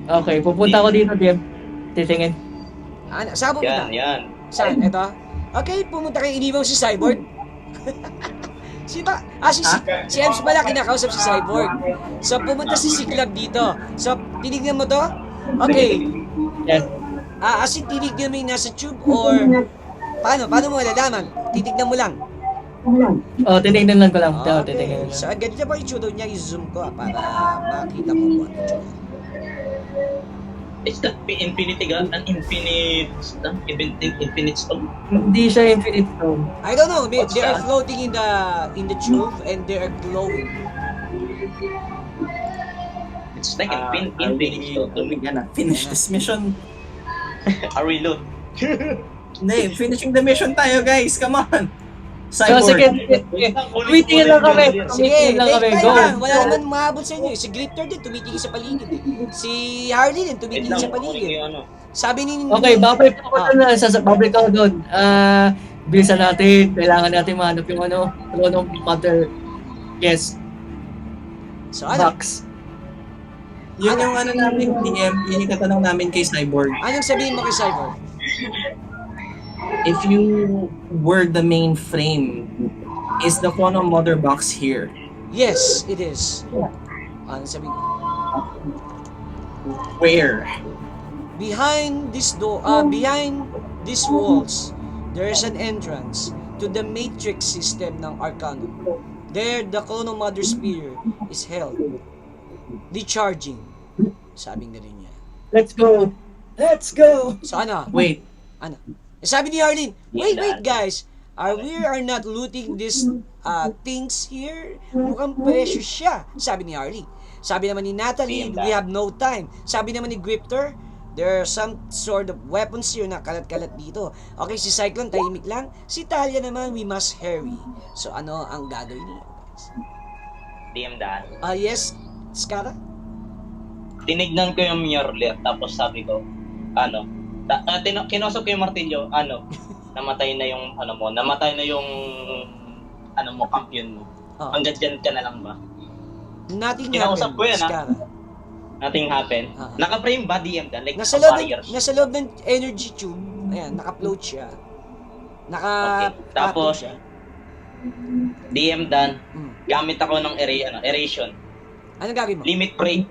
Okay, pupunta ako dito, DM. Titingin. Saan pumunta? Yan. Saan? Ito? Okay, pumunta kayo, inibaw si Cyborg. si Ems pala kinakausap si Cyborg. So, pumunta si Cyclops dito. So, tinignan mo to? Okay. Yes. As in, tinignan mo yung nasa tube or paano mo malalaman? Titignan mo lang. Titingnan lang ko lang. Okay. Titingnan lang. So, ganito pa yung tsura niya, i-zoom ko para makita mo kung ano tsura. It's that infinite stone. Hindi siya infinite stone. I don't know, What's they are that? floating in the tube and they are glowing. It's like infinite stone to me. Finish this mission. Are we loot? Hindi, finishing the mission tayo, guys. Come on. So, sige. Tumitingin lang kami. Sige, Tumitingin lang kami. take Go. time lang. Wala naman maabot sa inyo. Si Grifter din, tumitingin sa paligid. Si Harley din, tumitingin sa paligid. Sabi ni... Okay, babalik ako doon. Babalik ako doon. Bilisan natin. Kailangan natin mahanap yung Throne of Mother. Yes. So ano? Box. Yun yung namin, DM, yun yung katanong namin kay Cyborg. Anong sabihin mo kay Cyborg? If you were the main frame, is the Quantum Mother box here? Yes, it is. Anong sabihin mo? Where? Behind this door, behind these walls, there is an entrance to the matrix system ng Arcanum. There, the Clone Mother Spear is held. Recharging. Sabi na rin niya. Let's go. Let's go. So ano? Wait, Ano? Sabi ni Arlene, wait guys, we are not looting these things here. Mukhang precious siya. Sabi ni Arlie. Sabi naman ni Natalie, we have no time. Sabi naman ni Grifter, there are some sort of weapons here na kalat-kalat dito. Okay, si Cyclone, tahimik lang. Si Talia naman, we must hurry. So ano ang gagawin niyo, guys? DM Dan. Yes, Skara? Tinignan ko yung Mjorler, tapos sabi ko, kinusap ko yung martilyo, namatay na yung, kampiyon mo. Oh. Hanggang dyan ka na lang ba? Nothing Kinausap ko happened, yan, Skara. Nothing happened. Naka-frame ba DM Dan? Like, Nasa loob ng energy tube. Ayan, naka-float siya. Okay, tapos, siya. DM Dan, Hmm. gamit ako ng eration. Anong gagawin mo? Limit break.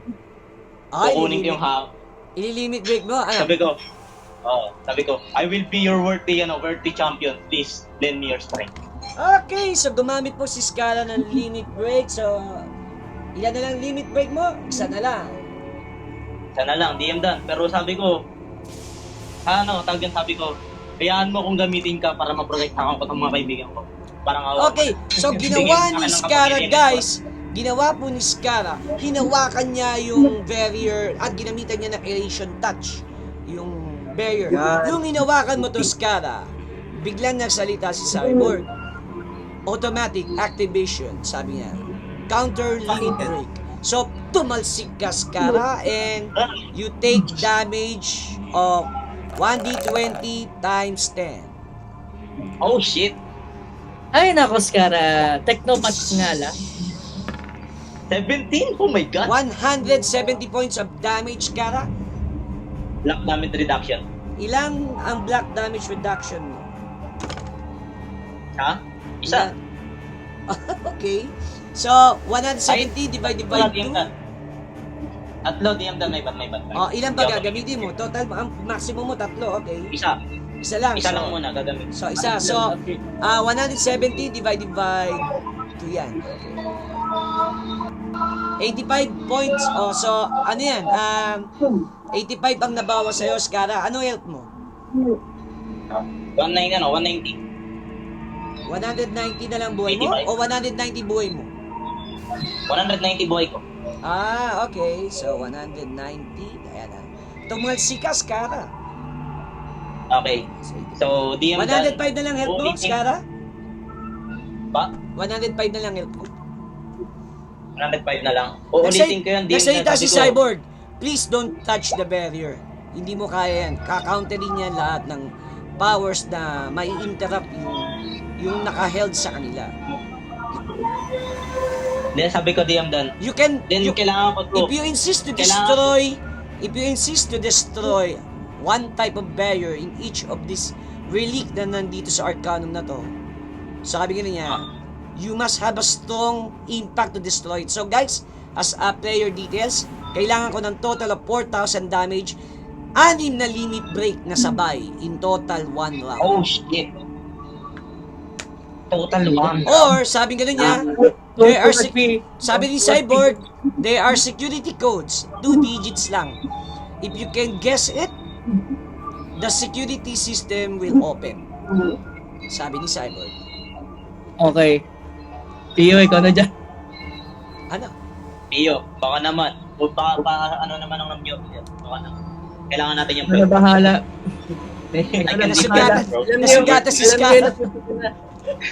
Kukunin ko yung Ililimit break mo? Ano? Sabi ko, I will be your worthy champion. Please, lend me your strength. Okay, so gumamit po si Skala ng limit break. So, ilan na lang limit break mo? Isa na lang. Sana lang, DM Dan. Pero sabi ko, sabi ko, hayaan mo kung gamitin ka para ma-protect ako ng mga kaibigan ko. Parang Okay, so ginawa ni Skara, guys, ginawa po ni Skara, hinawakan niya yung barrier at ginamitan niya ng eration touch. Yung barrier. Yung hinawakan mo to, Skara, biglang nagsalita si Cyborg. Automatic activation, sabi niya. Counter limit break. So, tumalsik ka, Skara, and you take damage of 1d20 times 10. Oh shit! Ay, nako, Skara. Technopat nga la. 17? Oh my god! 170 points of damage, Skara. Black damage reduction. Ilang ang black damage reduction mo? Ha? Isa. Okay. So, 170 divided by 2. Tatlo, DM dan may bat. Oh, ilan ba gagamitin mo? Total, ang maximum mo, 3, okay? Isa. Isa lang. Isa so, lang muna gagamitin. So, isa. So, 170 divided by 2 yan. 85 points. Oh, so, ano yan? 85 ang nabawas sa'yo, Skara. Ano help mo? 190. 190 na lang buhay mo? O 190 buhay mo? 190 buhay ko. Ah, okay. So, 190. Ayan na. Tumalsi ka, Skara. Okay. So, DM dan. 105 na lang help mo, Ulitin. Skara? Ba? 105 na lang help mo. 105 na lang. Uulitin ko yun. DM Nagsalita dan, si sabi ko. Cyborg, please don't touch the barrier. Hindi mo kaya yan. Ka-counterin niya lahat ng powers na may interrupt yung naka-held sa kanila. Then sabi ko DM dan. You can, Then kailangan ko to. if you insist to Kailangan- destroy one type of barrier in each of this relic na nandito sa Arcanum na to, sabi nga niya, you must have a strong impact to destroy it. So guys, as a player details, kailangan ko ng total of 4,000 damage, 6 na limit break na sabay, in total 1 round. Oh shit. Total 1. Or, sabi nga niya, there are sabi ni Cyborg, there are security codes, 2 digits lang. If you can guess it, the security system will open. Sabi ni Cyborg. Okay. Tio, ikaw na dyan. Ano? Pio, baka naman. O baka ano naman ang mute yan. Baka naman. Kailangan natin yung Ano bahala? Nasugatan si Skara.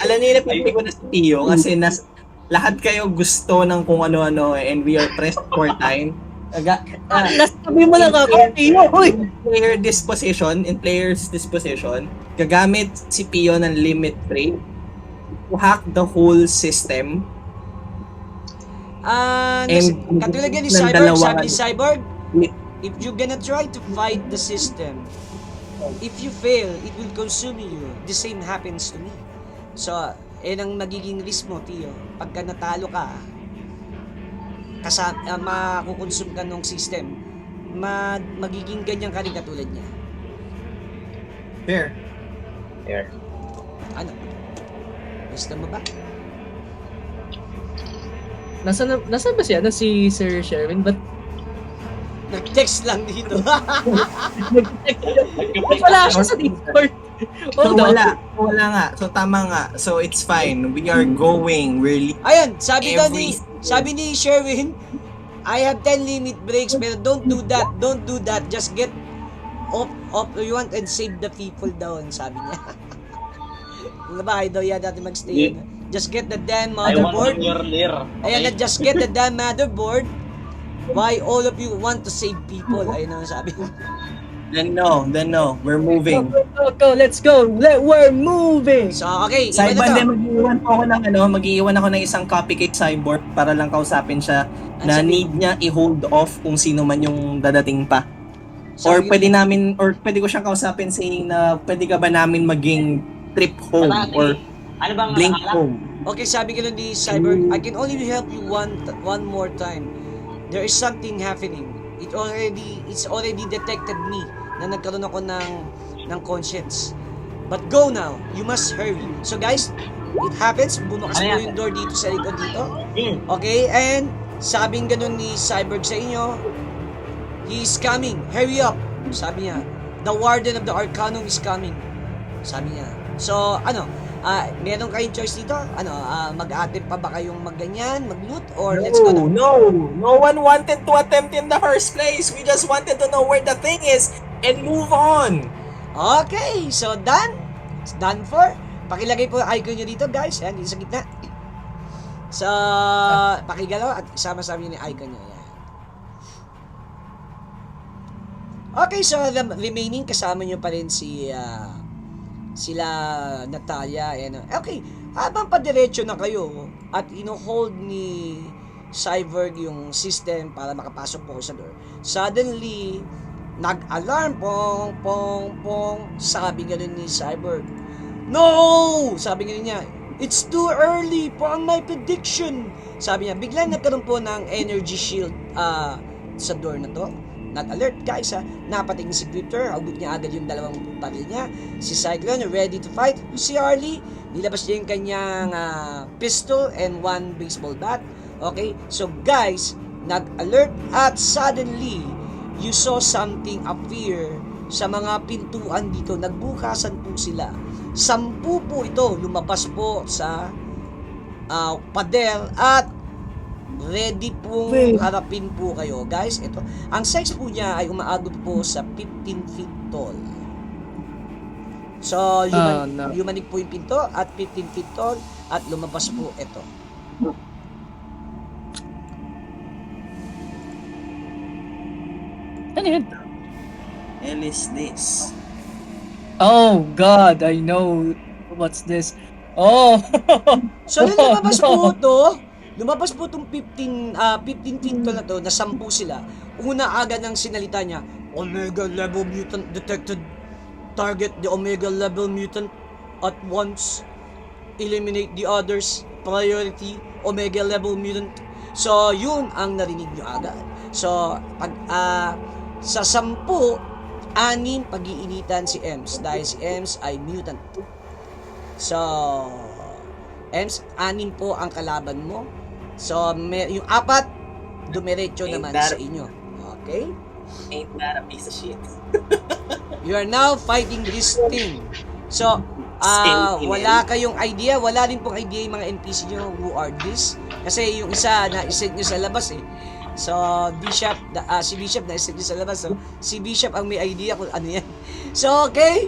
Alam niyo, napipili ko na si Tio kasi lahat kayo gusto ng kung ano-ano and we are pressed for time. Nasabi mo lang ako, Tio. Uy! In player's disposition, gagamit si Pio ng limit break to hack the whole system. Katulad yan ni ng Cyborg, dalawa- sabi ni Cyborg, if you gonna try to fight the system, if you fail, it will consume you. The same happens to me. So, ang magiging risk mo, Tio. Pagka natalo ka, makukonsume ka ng system, magiging ganyan ka rin katulad niya. Fair. Ano? Gusto mo ba? Nasaan ba siya? Si Sir Sherwin? Ba't Nag-text lang dito. wala siya sa Discord? So Hold on. wala nga. So tama nga. So it's fine. We are going. We're Ayun, sabi ni Sherwin, I have 10 limit breaks, pero don't do that. Just get off you want and save the people down, sabi niya. Bahay daw yan natin magstay. Just get the damn I want motherboard. your leer. Ayan na, just get the damn motherboard. Why all of you want to save people? Ayun ang sabi. Then no. We're moving. Go, let's go. We're moving. So, okay, iba Cyborg, na to. mag-iwan ako ng isang copy kay Cyborg para lang kausapin siya na Sabi- need niya i-hold off kung sino man yung dadating pa. Or Sabi- pwede ko siyang kausapin saying na pwede ka ba namin maging trip home or Ano bang blink nakakalap? home. Okay, sabi ko lang ni Cyborg, I can only help you one more time. There is something happening. It's already detected me na nagkaroon ako ng conscience. But go now. You must hurry. So guys, it happens. Bunukas mo yung door dito sa likod dito. Okay, and sabing ganun ni Cyborg sa inyo, he is coming. Hurry up. Sabi niya, the warden of the Arcanum is coming. Sabi niya. So, meron kayong choice dito? Mag-attempt pa ba kayong magganyan, mag-loot, or let's go na? No one wanted to attempt in the first place. We just wanted to know where the thing is and move on. Okay, so done. It's done for. Pakilagay po icon nyo dito, guys. Yan, dito sa gitna. So, pakigalaw at isama-sama nyo yung icon nyo. Yan. Okay, so the remaining kasama nyo pa rin sila Natalia. Yan. Okay, habang padiretso na kayo at ino-hold ni Cyborg yung system para makapasok po sa door, suddenly, nag-alarm, pong, sabi ganun ni Cyborg. No! Sabi ganun niya, it's too early for my prediction. Sabi niya, biglang nagkaroon po ng energy shield sa door na to. Nag-alert guys ha. Napatingin si Grifter, agot niya agad yung dalawang baril niya. Si Cyclone ready to fight. Si Harley, nilabas niya yung kanyang pistol and one baseball bat. Okay, so guys, nag-alert at suddenly, you saw something appear sa mga pintuan dito. Nagbukasan po sila. 10 po ito, lumabas po sa pader at ready pong harapin po kayo. Guys, ito. Ang size po niya ay umaabot po sa 15 feet tall. So, yumanig po yung pinto at 15 feet tall at lumabas po ito. Ano yun? Hell is this? Oh God, I know what's this. Oh. So, nung lumabas po ito, lumabas po itong 15 feet tall na to, na 10 sila. Una agad ng sinalita niya, Omega level mutant detected. Target the Omega level mutant at once. Eliminate the others. Priority Omega level mutant. So, yun ang narinig nyo agad. So, pag sa 10, 6 pag-iinitan si Ems dahil si Ems ay mutant. So, Ems, 6 po ang kalaban mo. So, yung 4, dumiretso naman sa inyo. Okay? Ain't that a piece of shit? You are now fighting this thing. So, wala kayong idea, wala rin pong idea yung mga NPC nyo who are this. Kasi yung isa na iset nyo sa labas eh. So, Bishop, si Bishop na iset nyo sa labas. So, si Bishop ang may idea kung ano yan. So, okay.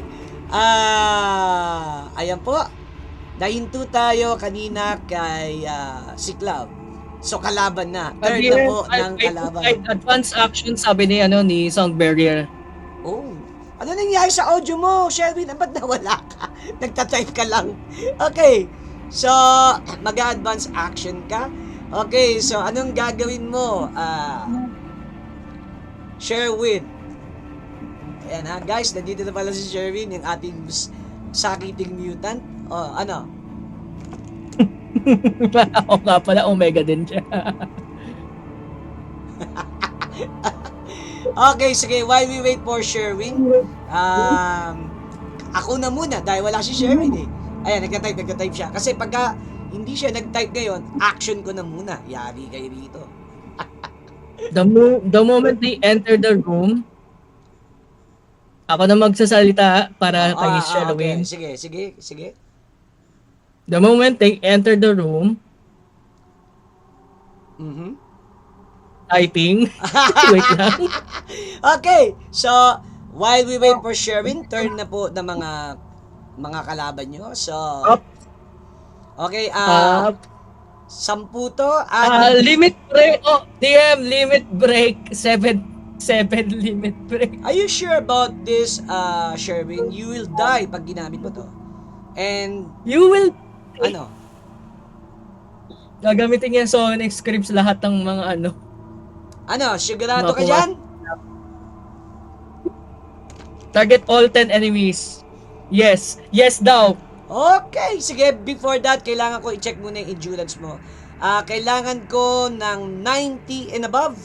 Ayan po. Nahinto tayo kanina kay si Cloud. So, kalaban na. Turn na po ng kalaban. Advanced action sabi ni Sound Barrier. Oh. Ano nangyari sa audio mo, Shelvin? Ba't nawala ka? Nagtatype ka lang. Okay. So, mag-advance action ka. Okay, so anong gagawin mo? Sherwin. Ayan ha, guys, nandito na pala si Sherwin, yung ating sakiting mutant. Oh, ano? O nga pala, Omega din siya. Okay, sige, while we wait for Sherwin, ako na muna, dahil wala si Sherwin eh. Ayan, nagka-type siya. Kasi pagka hindi siya nag-type ngayon, action ko na muna. Yari kayo dito. The moment they enter the room, ako na magsasalita para kay Sherwin. Okay. Sige. The moment they enter the room, typing. Wait lang. Okay, so while we wait for Sherwin, turn na po ng mga kalaban nyo. So, okay, 10 to. Limit break. Oh, DM, limit break. 7 limit break. Are you sure about this, Sherwin? You will die pag ginamit mo to. And, You will, ano? gagamitin yan sa next scripts lahat ng mga ano. Ano, sigurado ka Makuha. dyan? Target all 10 enemies. Yes daw. Okay, sige, before that, kailangan ko i-check muna yung endurance mo. Kailangan ko ng 90 and above.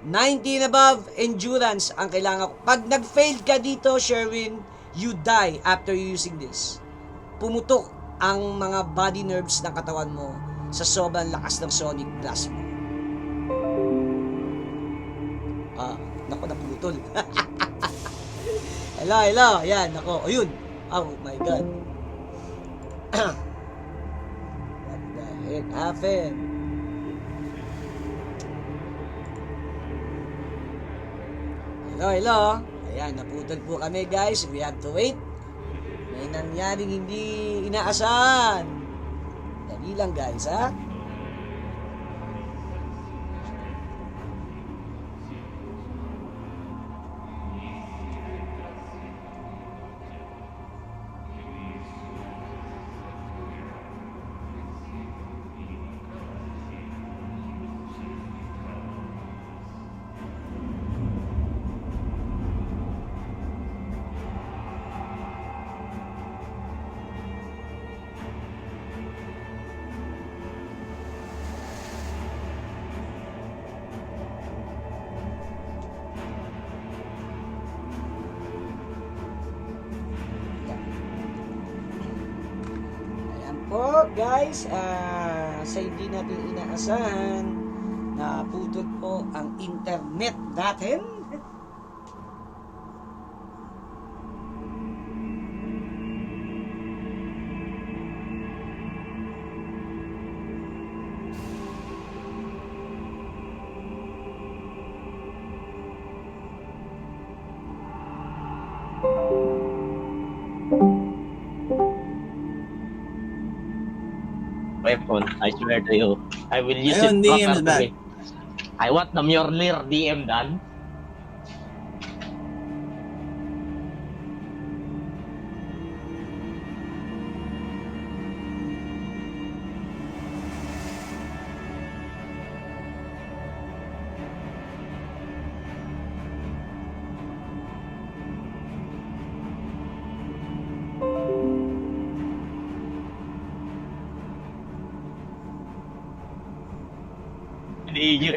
90 and above endurance ang kailangan ko. Pag nag-fail ka dito, Sherwin, you die after using this. Pumutok ang mga body nerves ng katawan mo sa sobrang lakas ng sonic blast mo. Naku, naputol. Hello, yan, nako, ayun. Oh my God. What the heck happened? Hello. Ayan, naputol po kami guys. We have to wait. May nangyaring hindi inaasahan. Dali lang guys, ha? po, guys. Sa hindi natin inaasahan, naputol po ang internet natin. Weapon, I swear to you. I will use Ayun, it DM is properly. I want the Mjolnir DM done.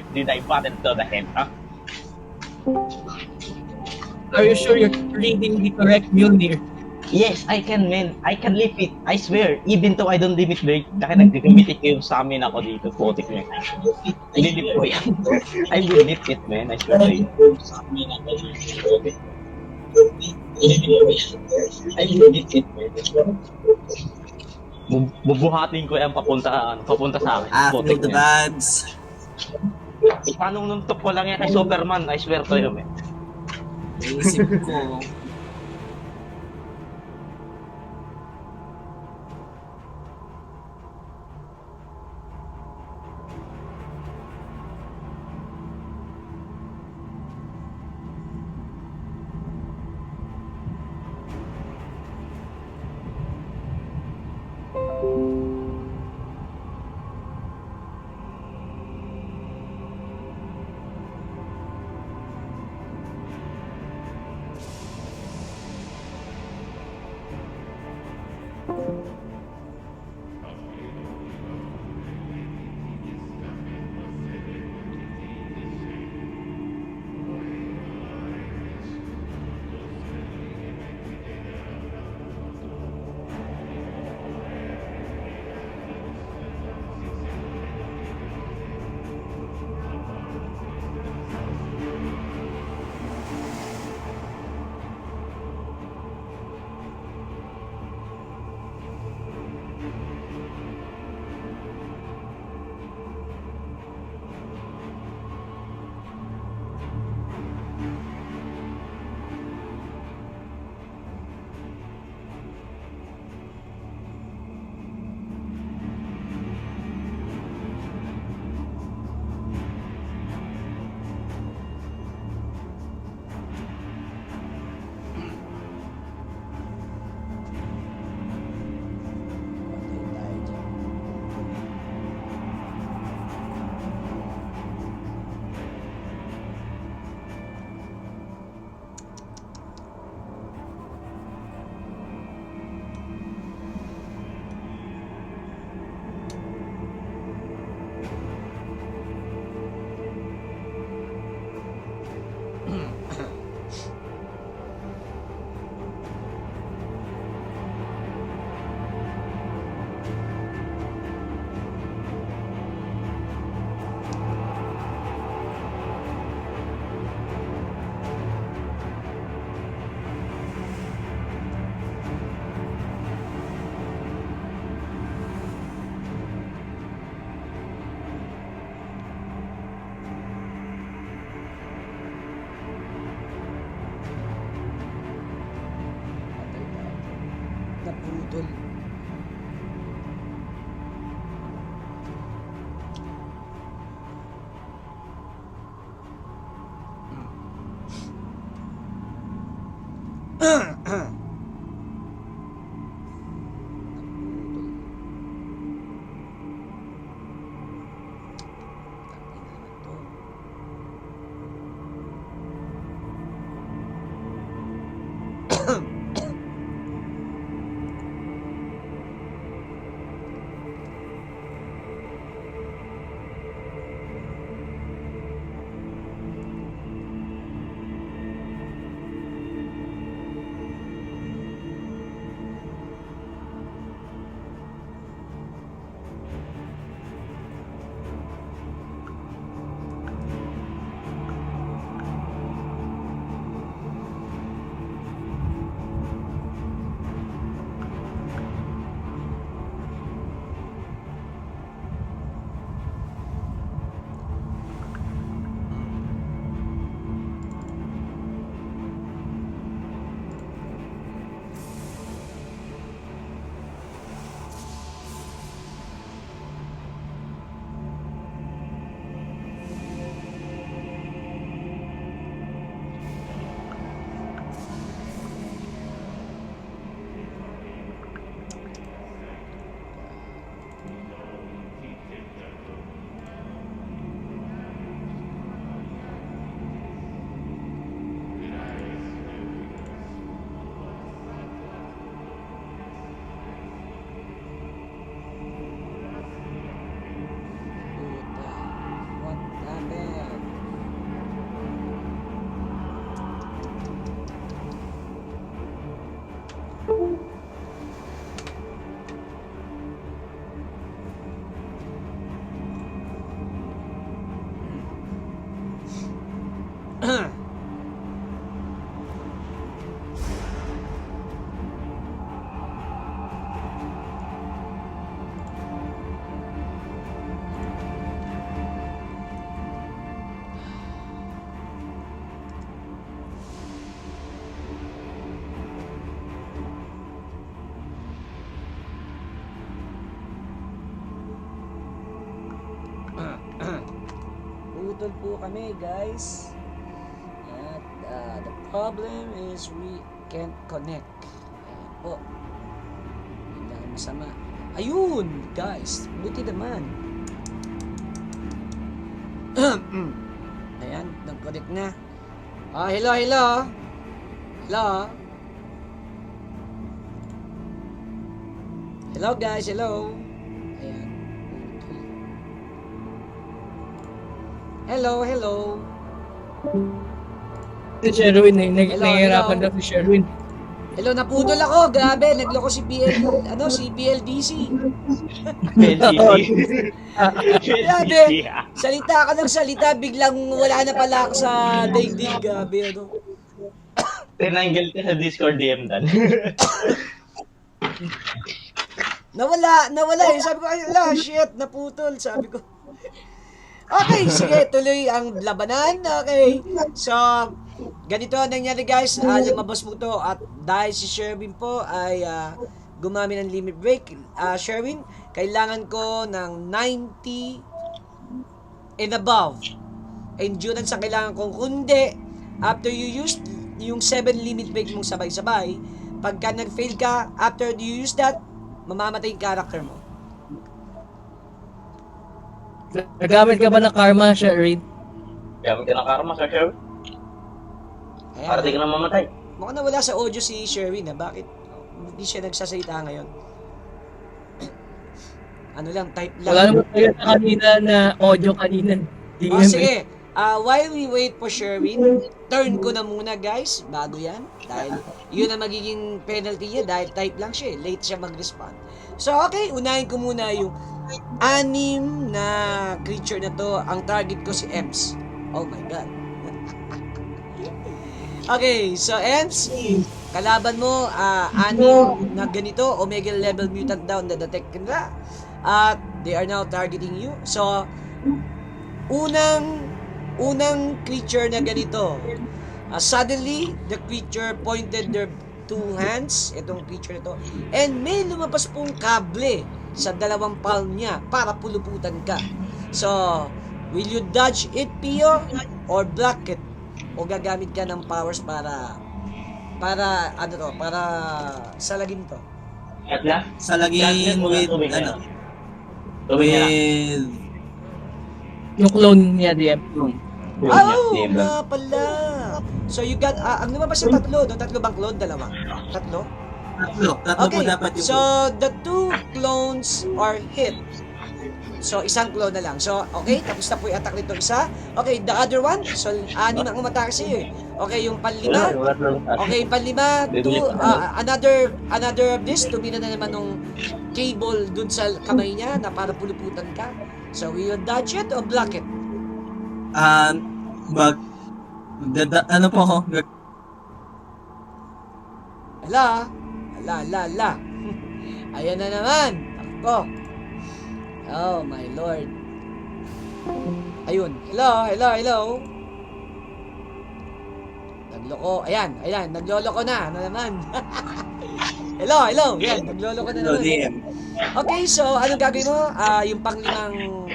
Did I button to the head, huh? Are you sure you're reading the correct Mjolnir? Yes, I can, man. I can lift it. I swear. Even though I don't limit break, dahil nag-limited ko yung sa amin ako dito. Putik na. Lilip ko yan. I will lift it, man. I swear to you. Sa amin ako dito. Putik. I will lift it, man. Bubuhatin ko yan papunta sa akin. After Putik the na. bads. Ipanununtok ko lang yan kay Superman. I swear to you, man. Naisip ko. Naputol. naputol po kami, guys. At the problem is we can't connect. Ayan po. Yun lang ang masama. Ayun, guys. Buti naman. Ayan, nag-connect na. Hello, hello. Hello. Hello, guys. Hello. Ayan. Hello, hello. Si Sherwin, Hello, nahihirapan hello. daw si Sherwin. Hello, naputol ako. Grabe, nagloko si si BLDC. Grabe. Salita ka ng salita, biglang wala na pala ako sa daigdig. Grabe, ano. Tinanggal ka sa Discord DM dan. Nawala eh. Sabi ko, ay, ala, shit, naputol. Sabi ko. Okay, sige, tuloy ang labanan. Okay. So, ganito ang nangyari, guys. Lumabas po to. At dahil si Sherwin po ay gumamit ng limit break. Sherwin, kailangan ko ng 90 and above. Endurance ang kailangan kong. Kundi, after you use yung 7 limit break mong sabay-sabay, pagka nag-fail ka, after you use that, mamamatay yung character mo. Nagamit ka ba ng karma, Sherwin? Gamit ka ng karma, Sir Sherwin. Ayan. Para di ka na mamatay. Mukhang nawala sa audio si Sherwin na bakit hindi siya nagsasalita ngayon. Ano lang, type lang. Wala naman tayo sa kanina na audio kanina. Oh, sige. While we wait for Sherwin, turn ko na muna, guys, bago yan. Dahil yun ang magiging penalty niya dahil type lang siya, late siya mag-respond. So, okay, unahin ko muna yung 6 na creature na to. Ang target ko si Ems. Oh my God. Okay, so Ems, kalaban mo, 6 na ganito, Omega level mutant down na detect nila. At they are now targeting you. So, unang creature na ganito. Suddenly, the creature pointed their 2 hands, itong creature na to, and may lumabas pong kable sa 2 palm niya para puluputan ka. So, will you dodge it, Pio, or block it? O gagamit ka ng powers para salagin to? At na? Sa laging with, ano, with, Yung clone niya, DM. Oh, nga pala. So you got, ang lumabas sa 3, no? 3 bang clone? 2? 3? tatlo Okay, po dapat yung, so the 2 clones are hit. So, isang clone na lang. So, okay, tapos na po yung attack nito isa. Okay, the other one. So, 6 ang umatake sa'yo eh. Okay, yung panlima. Okay, yung panlima. 2, another of this. Tumina na naman nung cable dun sa kamay niya na para puluputan ka. So, will you dodge it or block it? ano po ako? Ala. Ayan na naman. Ako. Oh my lord. Ayun. Hello. Nagloko. Ayan. Nagloloko na. Ano naman? hello. Yan. Nagloloko na naman. DM. Okay, so anong gagawin mo? Yung panglimang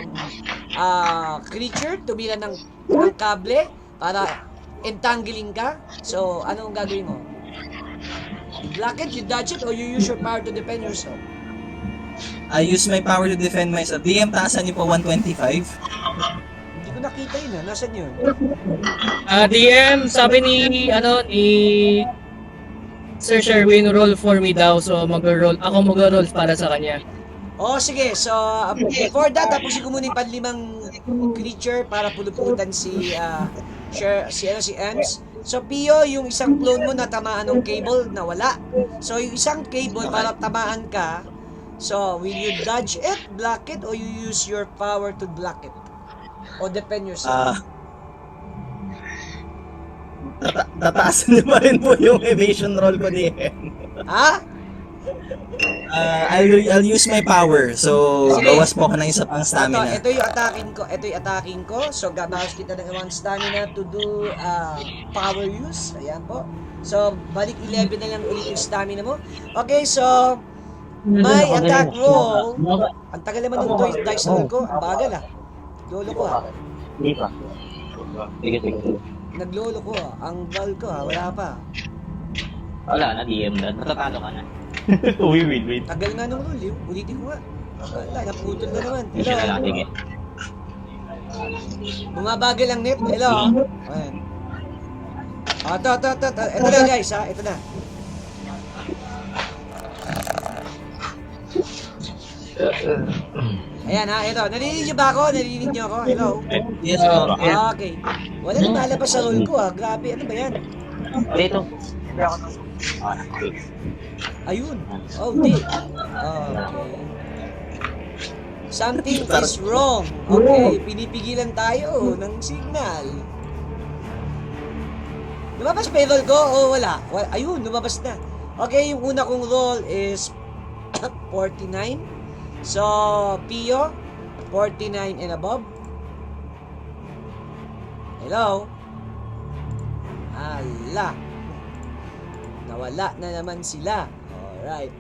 creature, tumila ng kable para entangling ka. So, anong gagawin mo? You block it, you dodge it, or you use your power to defend yourself? I use my power to defend myself. DM, taasan niyo po 125. Hindi ko nakita yun, Nasaan yun? DM, sabi ni Sir Sherwin, roll for me daw. So, ako mag-roll para sa kanya. Oh, sige. So, before that, tapusin ko muna yung panlimang creature para puluputan si Ems. So, Pio, yung isang clone mo na tamaan ng cable, nawala. So, yung isang cable para tamaan ka, so, will you dodge it, block it, or you use your power to block it? O defend yourself? Tataasan niyo pa rin po yung evasion roll ko DM. Ha? I'll use my power. So, Sige. bawas po ako ng isa pang stamina. Ito yung attacking ko. So, gabawas kita ng 1 stamina to do power use. Ayan po. So, balik 11 na lang ulit yung stamina mo. Okay, so, my attack roll. Ang tagal naman ng dice roll ko. Ang bagal ah. Lolo ko ah. Hindi pa. Sige, sige. Naglolo ko ang ball ko wala pa. Wala na, DM na. Natatalo ka na. Win. Tagal nga nung roll, ulitin ko nga. Wala, naputol na naman. Hindi siya na lang, sige. Bumabagal ang net. Hello. Ayan. Ito. Ito na guys ha, ito na. Ayan ha, ito. Narinig niyo ba ako? Narinig niyo ako? Hello? Yes, bro. Okay. Wala na malabas sa roll ko ha. Grabe, ano ba yan? Dito. Ayun. Oh, di. Okay. Something is wrong. Okay, pinipigilan tayo ng signal. Lumabas pa yung roll ko o wala? Ayun, lumabas na. Okay, yung una kong roll is 49. So, Pio, 49 and above. Hello? Ala. Nawala na naman sila. Alright.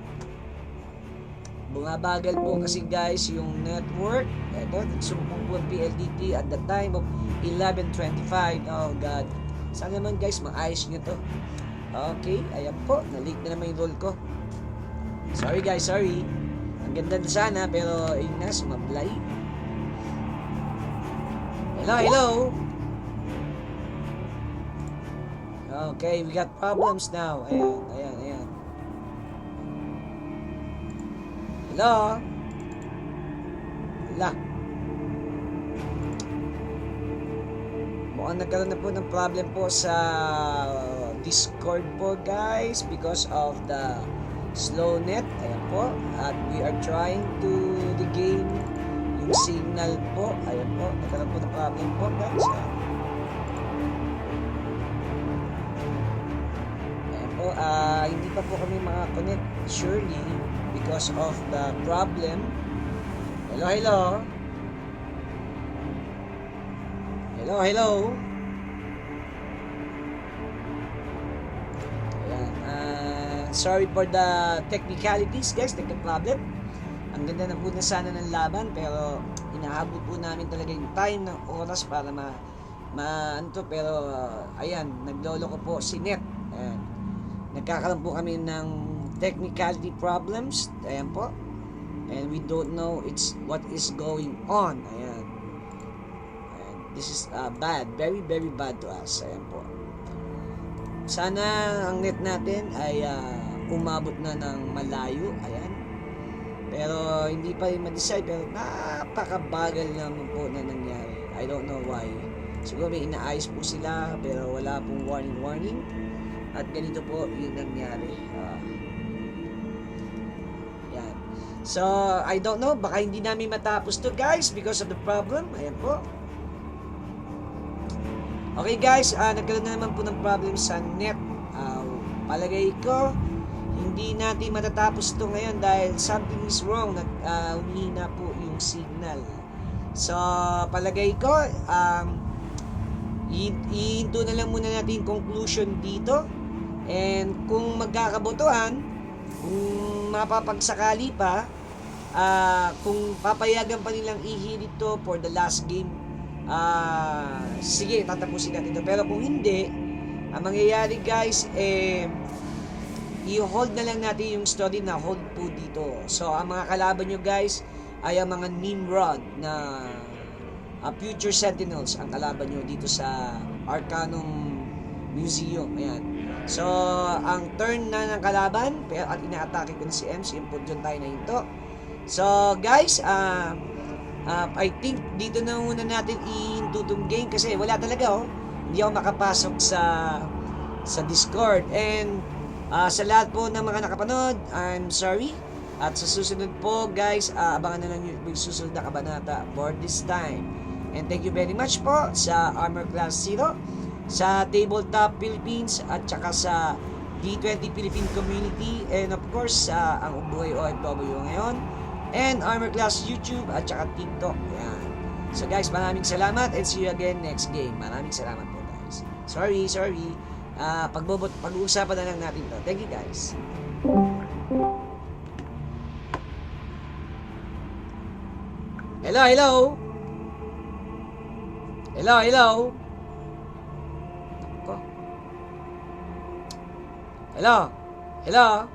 Bumabagal po kasi guys yung network. Ito, nagsumpong po ang PLDT at the time of 11:25. Oh God. Sana naman guys, maayos nyo to. Okay, ayan po. Na-leak na naman yung roll ko. Sorry guys, sorry. Ang ganda na sana, pero yun na, sumablay. Hello? Okay, we got problems now. Ayan. Hello? Wala. Mukhang nagkaroon na po ng problem po sa Discord po guys because of the slow net. Ayan po. At we are trying to regain yung signal po. Ayan po. Nagkaroon po ng problem po guys. Ayan po. Hindi pa po kami makakonect surely because of the problem. Hello? Ayan. Sorry for the technicalities guys, nagka-problem. Ang ganda na po na sana ng laban pero inaabot po namin talaga yung time ng oras para pero ayan, naglolo ko po si Net. Ayan. Nagkakaroon po kami ng technicality problems. Ayan po. And we don't know what is going on. Ayan. This is bad. Very, very bad to us. Ayan po. Sana ang net natin ay umabot na ng malayo. Ayan. Pero hindi pa rin ma-decide. Pero napakabagal naman po na nangyari. I don't know why. Siguro may inaayos po sila pero wala pong warning. At ganito po yung nangyari. Yan. So, I don't know. Baka hindi namin matapos to guys because of the problem. Ayan po. Okay guys, nagkaroon na naman po ng problem sa net. Palagay ko, hindi natin matatapos to ngayon dahil something is wrong. Humihina po yung signal. So, palagay ko, ihinto na lang muna natin yung conclusion dito. And kung magkakabotohan, kung mapapagsakali pa, kung papayagan pa nilang ihirit to for the last game, sige, tatapusin natin ito. Pero kung hindi, ang mangyayari guys, i-hold na lang natin yung story na hold po dito. So, ang mga kalaban nyo guys, ay ang mga Nimrod na Future Sentinels ang kalaban nyo dito sa Arcanum Museum. Ayan. So, ang turn na ng kalaban, at ina-atake ko na si MC, yung dyan tayo na hinto. So, guys, I think dito na muna natin i-hinto itong game kasi wala talaga, hindi ako makapasok sa Discord. And sa lahat po ng mga nakapanood, I'm sorry. At sa susunod po, guys, abangan na lang yung susunod na kabanata for this time. And thank you very much po sa Armor Class 0, sa Tabletop Philippines, at saka sa D20 Philippine Community, and of course sa ang Ubuhay OFW ngayon, and Armor Class YouTube, at saka TikTok. Yan. So guys, maraming salamat and see you again next game. Maraming salamat po guys. Sorry. Pag-uusapan na lang natin to. Thank you guys. Hello, hello. Nako. Hello. Hello.